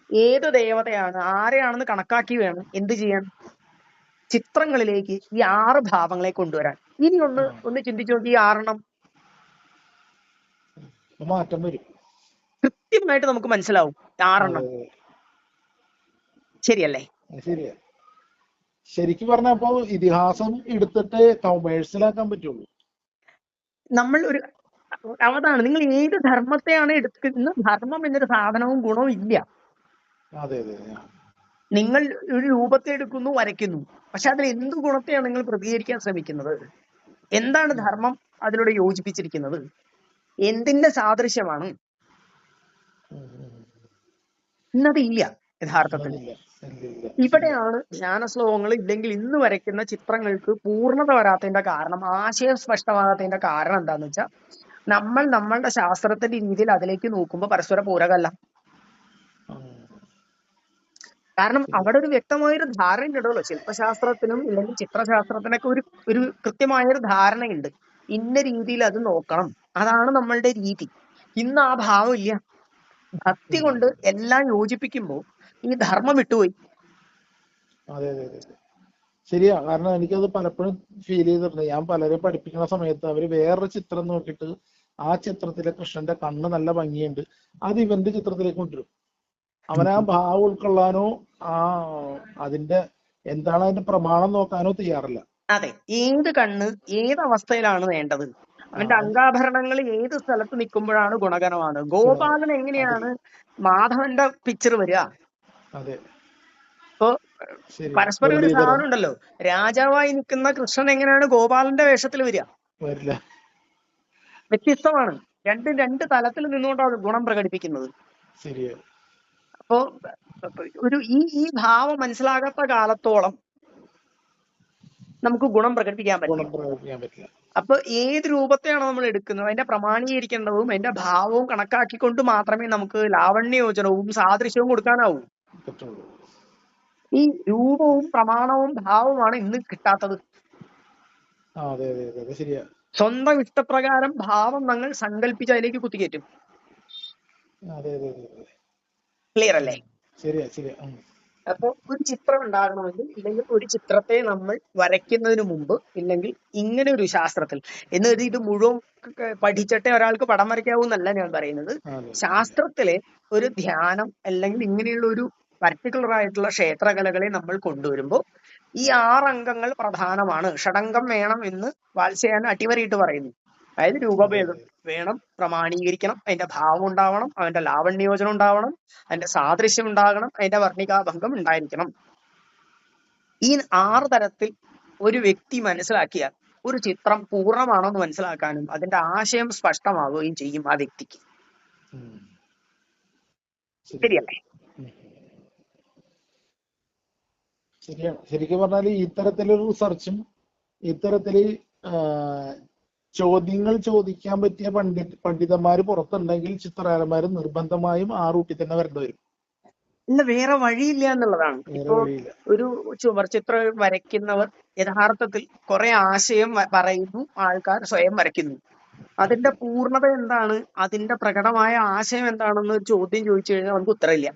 ഏത് ദേവതയാണ് ആരെയാണെന്ന് കണക്കാക്കി വേണം എന്ത് ചെയ്യാൻ, ചിത്രങ്ങളിലേക്ക് ഈ 6 ഭാവങ്ങളെ കൊണ്ടുവരാൻ. ഇനി ഒന്ന് ചിന്തിച്ചു നോക്കി, ഈ 6 മാറ്റം വരും, കൃത്യമായിട്ട് നമുക്ക് മനസ്സിലാവും 6 ശരിയല്ലേ? ശരിയാ. ശരിക്കും പറഞ്ഞപ്പോ ഇതിഹാസം എടുത്തിട്ട് കൊമേഴ്സ്യലാക്കാൻ പറ്റുള്ളൂ. നമ്മൾ അതാണ്, നിങ്ങൾ ഏത് ധർമ്മത്തെയാണ് എടുക്കുന്നത്, ധർമ്മം എന്നൊരു സാധനവും ഗുണവും ഇല്ല. നിങ്ങൾ ഒരു രൂപത്തെ എടുക്കുന്നു, വരയ്ക്കുന്നു, പക്ഷെ അതിൽ എന്ത് ഗുണത്തെയാണ് നിങ്ങൾ പ്രതികരിക്കാൻ ശ്രമിക്കുന്നത്? എന്താണ് ധർമ്മം അതിലൂടെ യോജിപ്പിച്ചിരിക്കുന്നത്? എന്തിന്റെ സാദൃശ്യമാണ്? ഇന്നതില്ല യഥാർത്ഥത്തിൽ. ഇവിടെയാണ് ധ്യാന ശ്ലോകങ്ങൾ ഇല്ലെങ്കിൽ ഇന്ന് വരയ്ക്കുന്ന ചിത്രങ്ങൾക്ക് പൂർണ്ണത വരാത്തതിന്റെ കാരണം, ആശയം സ്പഷ്ടമാകാത്തതിന്റെ കാരണം എന്താന്ന് വെച്ചാൽ, നമ്മളുടെ ശാസ്ത്രത്തിന്റെ രീതിയിൽ അതിലേക്ക് നോക്കുമ്പോൾ പരസ്പര പൂരകമല്ല. കാരണം അവിടെ ഒരു വ്യക്തമായൊരു ധാരണ ഉണ്ടല്ലോ. ശില്പശാസ്ത്രത്തിനും ഇല്ലെങ്കിൽ ചിത്രശാസ്ത്രത്തിനൊക്കെ ഒരു കൃത്യമായൊരു ധാരണയുണ്ട്. ഇന്ന രീതിയിൽ അത് നോക്കണം, അതാണ് നമ്മളുടെ രീതി. ഇന്ന് ആ ഭാവം ഇല്ല. ഭക്തി കൊണ്ട് എല്ലാം യോജിപ്പിക്കുമ്പോൾ ഈ ധർമ്മം വിട്ടുപോയി. ശരിയാ. കാരണം എനിക്കത് പലപ്പോഴും ഫീൽ ചെയ്തിട്ടുണ്ട്. ഞാൻ പലരെ പഠിപ്പിക്കുന്ന സമയത്ത് അവര് വേറൊരു ചിത്രം നോക്കിയിട്ട് ആ ചിത്രത്തിലെ കൃഷ്ണന്റെ കണ്ണ് നല്ല ഭംഗിയുണ്ട്, അത് ഇവന്റെ ചിത്രത്തിലേക്ക് കൊണ്ടുവരും. അവനാ ഭാവം ഉൾക്കൊള്ളാനോ അതിന്റെ എന്താണ് അതിന്റെ പ്രമാണം നോക്കാനോ തയ്യാറല്ല. അതെ, ഏത് കണ്ണ് ഏത് അവസ്ഥയിലാണ് വേണ്ടത്, അവന്റെ അംഗാഭരണങ്ങൾ ഏത് സ്ഥലത്ത് നിൽക്കുമ്പോഴാണ് ഗുണകരമാണ്. ഗോപാലൻ എങ്ങനെയാണ് മാധവന്റെ പിക്ചർ വരിക? ഇപ്പൊ പരസ്പരം ഒരു സാധനം ഉണ്ടല്ലോ, രാജാവായി നിൽക്കുന്ന കൃഷ്ണൻ എങ്ങനെയാണ് ഗോപാലന്റെ വേഷത്തിൽ വരിക? വ്യത്യസ്തമാണ്. രണ്ട് തലത്തിൽ നിന്നുകൊണ്ടാണ് ഗുണം പ്രകടിപ്പിക്കുന്നത്. അപ്പോ ഈ ഭാവം മനസ്സിലാകാത്ത കാലത്തോളം നമുക്ക് ഗുണം പ്രകടിപ്പിക്കാൻ പറ്റില്ല. അപ്പൊ ഏത് രൂപത്തെയാണോ നമ്മൾ എടുക്കുന്നത് അതിന്റെ പ്രമാണീകരിക്കേണ്ടതും അതിന്റെ ഭാവവും കണക്കാക്കിക്കൊണ്ട് മാത്രമേ നമുക്ക് ലാവണ്യയോജനവും സാദൃശ്യവും കൊടുക്കാനാവൂ. ഈ രൂപവും പ്രമാണവും ഭാവവുമാണ് ഇന്ന് കിട്ടാത്തത്. സ്വന്തം ഇഷ്ടപ്രകാരം ഭാവം ഞങ്ങൾ സങ്കല്പിച്ച് അതിലേക്ക് കുത്തിക്കയറ്റും. ക്ലിയർ അല്ലേ? അപ്പൊ ഒരു ചിത്രം ഉണ്ടാകണമെങ്കിൽ ഇല്ലെങ്കിൽ ഒരു ചിത്രത്തെ നമ്മൾ വരയ്ക്കുന്നതിന് മുമ്പ് ഇല്ലെങ്കിൽ ഇങ്ങനെ ഒരു ശാസ്ത്രത്തിൽ എന്ന് ഇത് മുഴുവൻ പഠിച്ചിട്ടേ ഒരാൾക്ക് പടം വരയ്ക്കാവൂന്നല്ല ഞാൻ പറയുന്നത്. ശാസ്ത്രത്തിലെ ഒരു ധ്യാനം അല്ലെങ്കിൽ ഇങ്ങനെയുള്ള ഒരു പർട്ടിക്കുലർ ആയിട്ടുള്ള ക്ഷേത്രകലകളെ നമ്മൾ കൊണ്ടുവരുമ്പോൾ ഈ 6 അംഗങ്ങൾ പ്രധാനമാണ്. ഷഡംഗം വേണം എന്ന് വാത്സ്യായനൻ അടിവരയിട്ട് പറയുന്നു. അതായത് രൂപഭേദം വേണം, പ്രമാണീകരിക്കണം, അതിന്റെ ഭാവം ഉണ്ടാവണം, അവന്റെ ലാവണ്യോജനം ഉണ്ടാവണം, അതിന്റെ സാദൃശ്യം ഉണ്ടാകണം, അതിന്റെ വർണ്ണികാഭംഗം ഉണ്ടായിരിക്കണം. ഈ 6 തരത്തിൽ ഒരു വ്യക്തി മനസ്സിലാക്കിയാൽ ഒരു ചിത്രം പൂർണ്ണമാണോ എന്ന് മനസ്സിലാക്കാനും അതിന്റെ ആശയം സ്പഷ്ടമാവുകയും ചെയ്യും ആ വ്യക്തിക്ക്. ശരിയല്ലേ? ശരിയാണ്. ശരിക്കും പറഞ്ഞാല് ഇത്തരത്തിലൊരു റിസർച്ചും ഇത്തരത്തില് ചോദ്യങ്ങൾ ചോദിക്കാൻ പറ്റിയ പണ്ഡിതന്മാര് പുറത്തുണ്ടെങ്കിൽ ചിത്രകാരന്മാര് നിർബന്ധമായും ആ റൂട്ടിൽ തന്നെ വരേണ്ടി വരും. ഇല്ല, വേറെ വഴിയില്ല എന്നുള്ളതാണ്. ഇപ്പോ ഒരു ചുമർചിത്രം വരയ്ക്കുന്നവർ യഥാർത്ഥത്തിൽ കുറെ ആശയം പറയുന്നു, ആൾക്കാർ സ്വയം വരയ്ക്കുന്നു. അതിന്റെ പൂർണ്ണത എന്താണ്, അതിന്റെ പ്രകടമായ ആശയം എന്താണെന്ന് ഒരു ചോദ്യം ചോദിച്ചു കഴിഞ്ഞാൽ നമുക്ക് ഉത്തരവില്ല.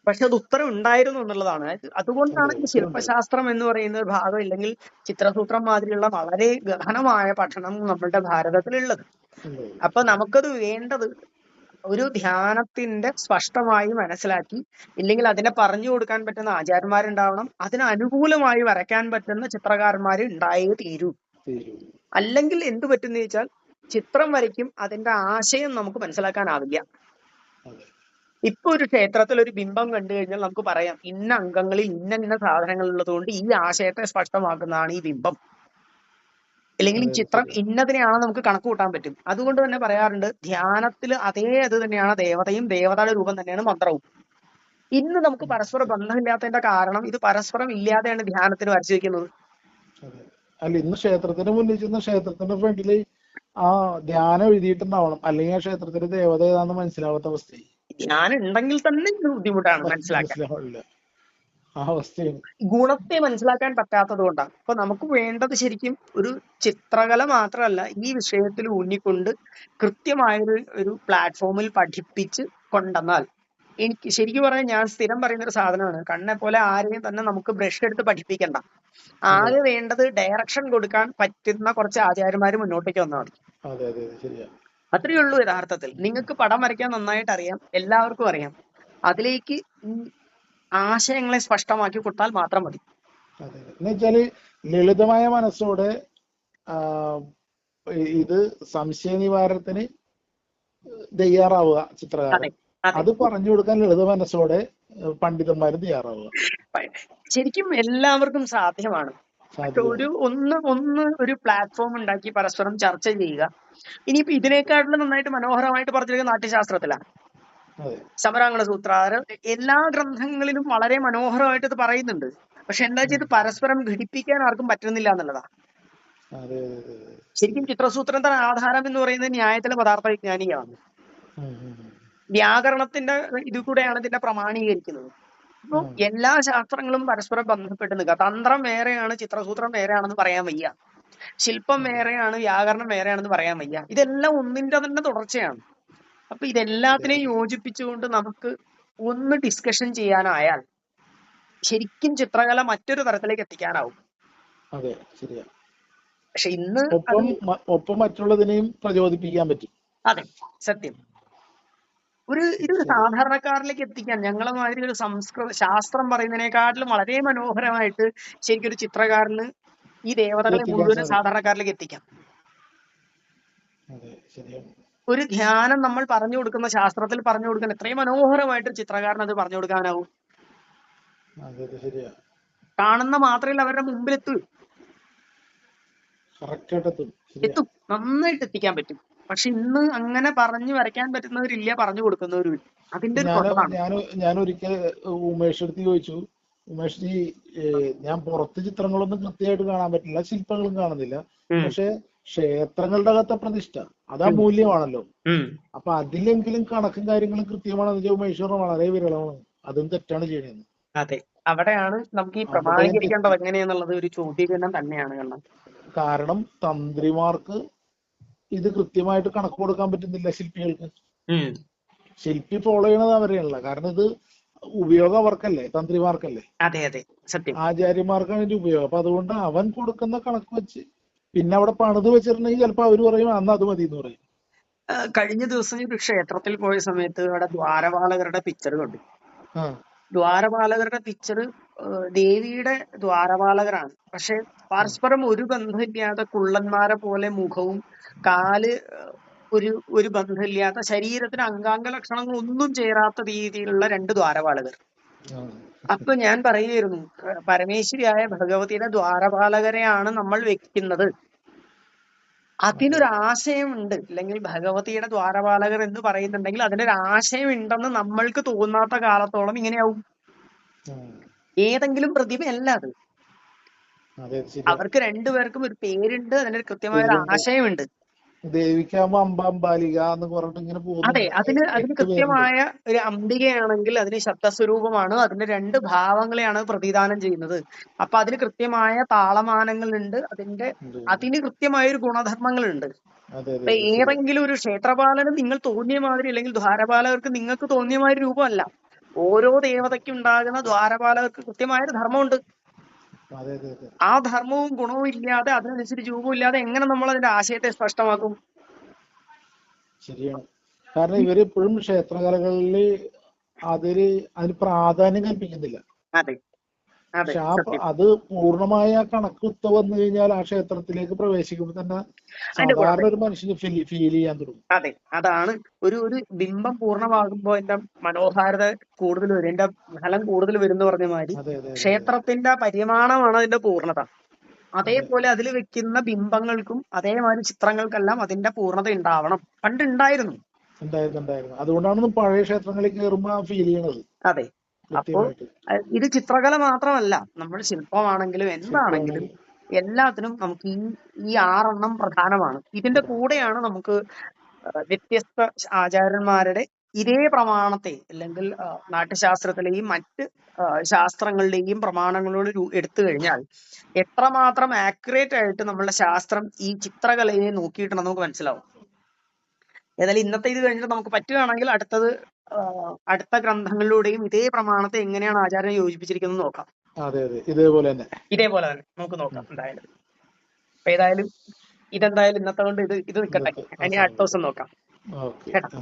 പക്ഷെ അത് ഉത്തരം ഉണ്ടായിരുന്നു എന്നുള്ളതാണ്. അതുകൊണ്ടാണ് ഈ ശില്പശാസ്ത്രം എന്ന് പറയുന്ന ഭാഗം ഇല്ലെങ്കിൽ ചിത്രസൂത്രം മാതിരിയുള്ള വളരെ ഗഹനമായ പഠനം നമ്മളുടെ ഭാരതത്തിലുള്ളത്. അപ്പൊ നമുക്കത് വേണ്ടത് ഒരു ധ്യാനത്തിന്റെ സ്പഷ്ടമായി മനസ്സിലാക്കി ഇല്ലെങ്കിൽ അതിനെ പറഞ്ഞു കൊടുക്കാൻ പറ്റുന്ന ആചാര്യന്മാരുണ്ടാവണം, അതിന് അനുകൂലമായി വരയ്ക്കാൻ പറ്റുന്ന ചിത്രകാരന്മാര് ഉണ്ടായേ തീരൂ. അല്ലെങ്കിൽ എന്ത് പറ്റുന്ന വെച്ചാൽ ചിത്രം വരയ്ക്കും, അതിന്റെ ആശയം നമുക്ക് മനസ്സിലാക്കാനാവില്ല. ഇപ്പൊ ഒരു ക്ഷേത്രത്തിൽ ഒരു ബിംബം കണ്ടു കഴിഞ്ഞാൽ നമുക്ക് പറയാം ഇന്ന അംഗങ്ങളിൽ ഇന്ന സാധനങ്ങൾ ഉള്ളതുകൊണ്ട് ഈ ആശയത്തെ സ്പഷ്ടമാക്കുന്നതാണ് ഈ ബിംബം, അല്ലെങ്കിൽ ഈ ചിത്രം ഇന്നതിനെയാണ് നമുക്ക് കണക്ക് കൂട്ടാൻ പറ്റും. അതുകൊണ്ട് തന്നെ പറയാറുണ്ട് ധ്യാനത്തിൽ അത് തന്നെയാണ് ദേവതയും, ദേവതയുടെ രൂപം തന്നെയാണ് മന്ത്രവും. ഇന്ന് നമുക്ക് പരസ്പര ബന്ധമില്ലാത്തതിന്റെ കാരണം ഇത് പരസ്പരം ഇല്ലാതെയാണ് ധ്യാനത്തിന് വരച്ചു വെക്കുന്നത്. അല്ല, ഇന്ന് ക്ഷേത്രത്തിന് മുന്നിൽ ചെന്ന് ക്ഷേത്രത്തിന്റെ ഫ്രണ്ടില് ആ ധ്യാനം എഴുതിയിട്ടുണ്ടാവണം, അല്ലെങ്കിൽ ആ ക്ഷേത്രത്തിന്റെ ദേവത ഏതാണെന്ന് മനസ്സിലാവാത്ത അവസ്ഥയായി. ധ്യാനം ഉണ്ടെങ്കിൽ തന്നെ ഇത് ബുദ്ധിമുട്ടാണ് മനസ്സിലാക്കാൻ. ആ അവസ്ഥയാണ്. ഗുണത്തെ മനസ്സിലാക്കാൻ പറ്റാത്തത് കൊണ്ടാണ്. അപ്പൊ നമുക്ക് വേണ്ടത് ശരിക്കും ഒരു ചിത്രകല മാത്രമല്ല, ഈ വിഷയത്തിൽ ഊന്നിക്കൊണ്ട് കൃത്യമായൊരു പ്ലാറ്റ്ഫോമിൽ പഠിപ്പിച്ച് കൊണ്ടുവന്നാൽ, എനിക്ക് ശരിക്കും പറഞ്ഞാൽ ഞാൻ സ്ഥിരം പറയുന്ന ഒരു സാധനമാണ്, കണ്ണെ പോലെ ആരെയും തന്നെ നമുക്ക് ബ്രഷ് എടുത്ത് പഠിപ്പിക്കണ്ട. ആകെ വേണ്ടത് ഡയറക്ഷൻ കൊടുക്കാൻ പറ്റുന്ന കുറച്ച് ആചാര്യന്മാര് മുന്നോട്ടേക്ക് വന്നാൽ മതി. അത്രയേ ഉള്ളൂ യഥാർത്ഥത്തിൽ. നിങ്ങൾക്ക് പടം വരയ്ക്കാൻ നന്നായിട്ട് അറിയാം, എല്ലാവർക്കും അറിയാം. അതിലേക്ക് ആശയങ്ങളെ സ്പഷ്ടമാക്കി കൊടുത്താൽ മാത്രം മതി. എന്നുവെച്ചാല് ലളിതമായ മനസ്സോടെ ഇത് സംശയ നിവാരണത്തിന് തയ്യാറാവുക ചിത്രകാരൻ. അത് പറഞ്ഞു കൊടുക്കാൻ ലളിത മനസ്സോടെ പണ്ഡിതന്മാരും തയ്യാറാവുക. ശരിക്കും എല്ലാവർക്കും സാധ്യമാണ്. ഒരു പ്ലാറ്റ്ഫോം ഉണ്ടാക്കി പരസ്പരം ചർച്ച ചെയ്യുക. ഇനിയിപ്പോ ഇതിനേക്കാട്ടിലും നന്നായിട്ട് മനോഹരമായിട്ട് പറഞ്ഞിരിക്കുന്ന നാട്യശാസ്ത്രത്തിലാണ്. സമരാംഗണ സൂത്രാർ എല്ലാ ഗ്രന്ഥങ്ങളിലും വളരെ മനോഹരമായിട്ട് ഇത് പറയുന്നുണ്ട്. പക്ഷെ എന്താ വെച്ചാൽ പരസ്പരം ഘടിപ്പിക്കാൻ ആർക്കും പറ്റുന്നില്ല എന്നുള്ളതാണ്. ശരിക്കും ചിത്രസൂത്രത്തിന്റെ ആധാരം എന്ന് പറയുന്നത് ന്യായത്തിലെ പദാർത്ഥ വിജ്ഞാനിയാണ്. വ്യാകരണത്തിന്റെ ഇത് കൂടെയാണ് ഇതിന്റെ പ്രമാണീകരിക്കുന്നത്. അപ്പൊ എല്ലാ ശാസ്ത്രങ്ങളും പരസ്പരം ബന്ധപ്പെട്ട് നിൽക്കുക. തന്ത്രം വേറെയാണ്, ചിത്രസൂത്രം വേറെയാണെന്ന് പറയാൻ വയ്യ. ശില്പം വേറെയാണ്, വ്യാകരണം വേറെയാണെന്ന് പറയാൻ വയ്യ. ഇതെല്ലാം ഒന്നിന്റെ തന്നെ തുടർച്ചയാണ്. അപ്പൊ ഇതെല്ലാത്തിനെയും യോജിപ്പിച്ചുകൊണ്ട് നമുക്ക് ഒന്ന് ഡിസ്കഷൻ ചെയ്യാനായാൽ ശരിക്കും ചിത്രകല മറ്റൊരു തരത്തിലേക്ക് എത്തിക്കാനാവും. അതെ, ശരിയാ. പക്ഷെ ഇന്ന് ഒപ്പം മറ്റുള്ളതിനെയും പ്രചോദിപ്പിക്കാൻ പറ്റും. അതെ, സത്യം. ഇത് സാധാരണക്കാരിലേക്ക് എത്തിക്കാൻ ഞങ്ങളെ മാതിരി ഒരു ശാസ്ത്രം പറയുന്നതിനേക്കാട്ടിലും വളരെ മനോഹരമായിട്ട് ശരിക്കും ഒരു ചിത്രകാരന് ഈ ദേവതകളെ മുഴുവൻ സാധാരണക്കാരിലേക്ക് എത്തിക്കാം. ഒരു ധ്യാനം നമ്മൾ പറഞ്ഞു കൊടുക്കുന്ന, ശാസ്ത്രത്തിൽ പറഞ്ഞു കൊടുക്കുന്ന എത്രയും മനോഹരമായിട്ട് ചിത്രകാരൻ അത് പറഞ്ഞു കൊടുക്കാനാവും. കാണുന്ന മാത്രമല്ല അവരുടെ മുമ്പിലെത്തും, എത്തും, നന്നായിട്ട് എത്തിക്കാൻ പറ്റും. പക്ഷെ ഇന്ന് അങ്ങനെ പറഞ്ഞു വരയ്ക്കാൻ പറ്റുന്നവരില്ല, പറഞ്ഞു കൊടുക്കുന്നവരും. അതിന്റെ ഞാൻ ഒരിക്കൽ ഉമേഷ് അടുത്ത് ചോദിച്ചു, ഉമേഷ് ഞാൻ പുറത്ത് ചിത്രങ്ങളൊന്നും കൃത്യമായിട്ട് കാണാൻ പറ്റില്ല, ശില്പങ്ങളും കാണുന്നില്ല, പക്ഷെ ക്ഷേത്രങ്ങളുടെ അകത്തെ പ്രതിഷ്ഠ അതാ മൂല്യമാണല്ലോ, അപ്പൊ അതിലെങ്കിലും കണക്കും കാര്യങ്ങളും കൃത്യമാണെന്ന് ഉമേഷ് വളരെ വിരളമാണ്. അതും തെറ്റാണ് ചെയ്യണത്. അതെ, അവിടെയാണ് നമുക്ക് ഈ പ്രമാണീകരിക്കേണ്ടത് എങ്ങനെയാന്നുള്ളത് ഒരു ചോദ്യം തന്നെയാണ്. കാരണം തന്ത്രിമാർക്ക് ഇത് കൃത്യമായിട്ട് കണക്ക് കൊടുക്കാൻ പറ്റുന്നില്ല ശില്പികൾക്ക്. ശില്പി ഫോളോ ചെയ്യണത് അവരെയല്ല, കാരണം ഇത് ഉപയോഗം അവർക്കല്ലേ, തന്ത്രിമാർക്കല്ലേ. അതെ അതെ, സത്യം. ആചാര്യന്മാർക്കാണ് ഇതിന്റെ ഉപയോഗം. അപ്പൊ അതുകൊണ്ട് അവൻ കൊടുക്കുന്ന കണക്ക് വെച്ച് പിന്നെ അവിടെ പണിത് വെച്ചിട്ടുണ്ടെങ്കിൽ ചിലപ്പോ അവര് പറയും അന്ന് അത് മതി എന്ന് പറയും. കഴിഞ്ഞ ദിവസം ഒരു ക്ഷേത്രത്തിൽ പോയ സമയത്ത് അവിടെ ദ്വാരപാലകരുടെ പിക്ചർ കണ്ടു. ദ്വാരപാലകരുടെ പിക്ചർ ദേവിയുടെ ദ്വാരപാലകരാണ്, പക്ഷെ പരസ്പരം ഒരു ബന്ധമില്ലാത്ത കുള്ളന്മാരെ പോലെ മുഖവും, കാല് ഒരു ബന്ധമില്ലാത്ത, ശരീരത്തിന് അംഗാംഗ ലക്ഷണങ്ങൾ ഒന്നും ചേരാത്ത രീതിയിലുള്ള രണ്ട് ദ്വാരപാലകർ. അപ്പൊ ഞാൻ പറയുമായിരുന്നു, പരമേശ്വരിയായ ഭഗവതിയുടെ ദ്വാരപാലകരെയാണ് നമ്മൾ വെക്കുന്നത്, അതിനൊരു ആശയമുണ്ട്. അല്ലെങ്കിൽ ഭഗവതിയുടെ ദ്വാരപാലകർ എന്ന് പറയുന്നുണ്ടെങ്കിൽ അതിനൊരു ആശയം ഉണ്ടെന്ന് നമ്മൾക്ക് തോന്നാത്ത കാലത്തോളം ഇങ്ങനെയാവും. ഏതെങ്കിലും പ്രതിഭയല്ല അത്. അവർക്ക് രണ്ടുപേർക്കും ഒരു പേരുണ്ട്, അതിനൊരു കൃത്യമായ ഒരു ആശയമുണ്ട്. ദേവിക്കാകുമ്പോ അംബാംബാലിക എന്ന് പറഞ്ഞിട്ട് ഇങ്ങനെ പോകുന്നു. അതെ, അതിന് കൃത്യമായ ഒരു അംബികയാണെങ്കിൽ അതിന് ശബ്ദസ്വരൂപമാണ്, അതിന്റെ രണ്ട് ഭാവങ്ങളെയാണ് പ്രതിദാനം ചെയ്യുന്നത്. അപ്പൊ അതിന് കൃത്യമായ താളമാനങ്ങളുണ്ട്, അതിന് കൃത്യമായ ഒരു ഗുണധർമ്മങ്ങളുണ്ട്. അപ്പൊ ഏതെങ്കിലും ഒരു ക്ഷേത്രപാലന് നിങ്ങൾ തോന്നിയ മാതിരി, അല്ലെങ്കിൽ ദ്വാരപാലകർക്ക് നിങ്ങൾക്ക് തോന്നിയ മാതിരി രൂപമല്ല. ഓരോ ദേവതയ്ക്കും ഉണ്ടാകുന്ന ദ്വാരപാലകർക്ക് കൃത്യമായൊരു ധർമ്മമുണ്ട്. ആ ധർമ്മവും ഗുണവും ഇല്ലാതെ, അതിനനുസരിച്ച് രൂപവും ഇല്ലാതെ എങ്ങനെ നമ്മൾ അതിന്റെ ആശയത്തെ സ്പഷ്ടമാക്കും? ശരിയാണ്. കാരണം ഇവരെപ്പോഴും ക്ഷേത്രകലകളില് അതിന് പ്രാധാന്യം കൽപ്പിക്കുന്നില്ല. അതെ, പക്ഷെ അത് പൂർണ്ണമായ കണക്കുത്ത വന്നു കഴിഞ്ഞാൽ ആ ക്ഷേത്രത്തിലേക്ക് പ്രവേശിക്കുമ്പോൾ തന്നെ സാധാരണ ഒരു മനുഷ്യന് ഫീൽ ചെയ്യാൻ തുടങ്ങും. അതെ, അതാണ് ഒരു ബിംബം പൂർണ്ണമാകുമ്പോ അതിന്റെ മനോഹാരിത കൂടുതൽ വരും, അതിന്റെ ഫലം കൂടുതൽ വരും എന്ന് പറഞ്ഞ മാതിരി ക്ഷേത്രത്തിന്റെ പരിമാണമാണ് അതിന്റെ പൂർണ്ണത. അതേപോലെ അതിൽ വെക്കുന്ന ബിംബങ്ങൾക്കും അതേമാതിരി ചിത്രങ്ങൾക്കെല്ലാം അതിന്റെ പൂർണ്ണത ഉണ്ടാവണം. പണ്ടുണ്ടായിരുന്നു. അതുകൊണ്ടാണ് പഴയ ക്ഷേത്രങ്ങളിൽ കയറുമ്പോ ഫീൽ ചെയ്യണത്. അതെ. അപ്പോ ഇത് ചിത്രകല മാത്രമല്ല, നമ്മൾ ശില്പമാണെങ്കിലും എന്താണെങ്കിലും എല്ലാത്തിനും നമുക്ക് ഈ 6 പ്രധാനമാണ്. ഇതിന്റെ കൂടെയാണ് നമുക്ക് വ്യത്യസ്ത ആചാര്യന്മാരുടെ ഇതേ പ്രമാണത്തെ അല്ലെങ്കിൽ നാട്യശാസ്ത്രത്തിലെയും മറ്റ് ശാസ്ത്രങ്ങളുടെയും പ്രമാണങ്ങളോട് എടുത്തു കഴിഞ്ഞാൽ എത്രമാത്രം ആക്യുറേറ്റ് ആയിട്ട് നമ്മളുടെ ശാസ്ത്രം ഈ ചിത്രകലയെ നോക്കിയിട്ടുണ്ടെന്ന് നമുക്ക് മനസ്സിലാവും. ഏതായാലും ഇന്നത്തെ ഇത് കഴിഞ്ഞിട്ട് നമുക്ക് പറ്റുകയാണെങ്കിൽ അടുത്ത ഗ്രന്ഥങ്ങളിലൂടെയും ഇതേ പ്രമാണത്തെ എങ്ങനെയാണ് ആചാര്യൻ യോജിപ്പിച്ചിരിക്കുന്നത് നോക്കാം. ഇതേപോലെ തന്നെ നമുക്ക് നോക്കാം എന്തായാലും. അപ്പൊ ഏതായാലും ഇതെന്തായാലും ഇന്നത്തെ കൊണ്ട് ഇത് നിൽക്കട്ടെ, ഇനി അടുത്ത ദിവസം നോക്കാം. കേട്ടോ.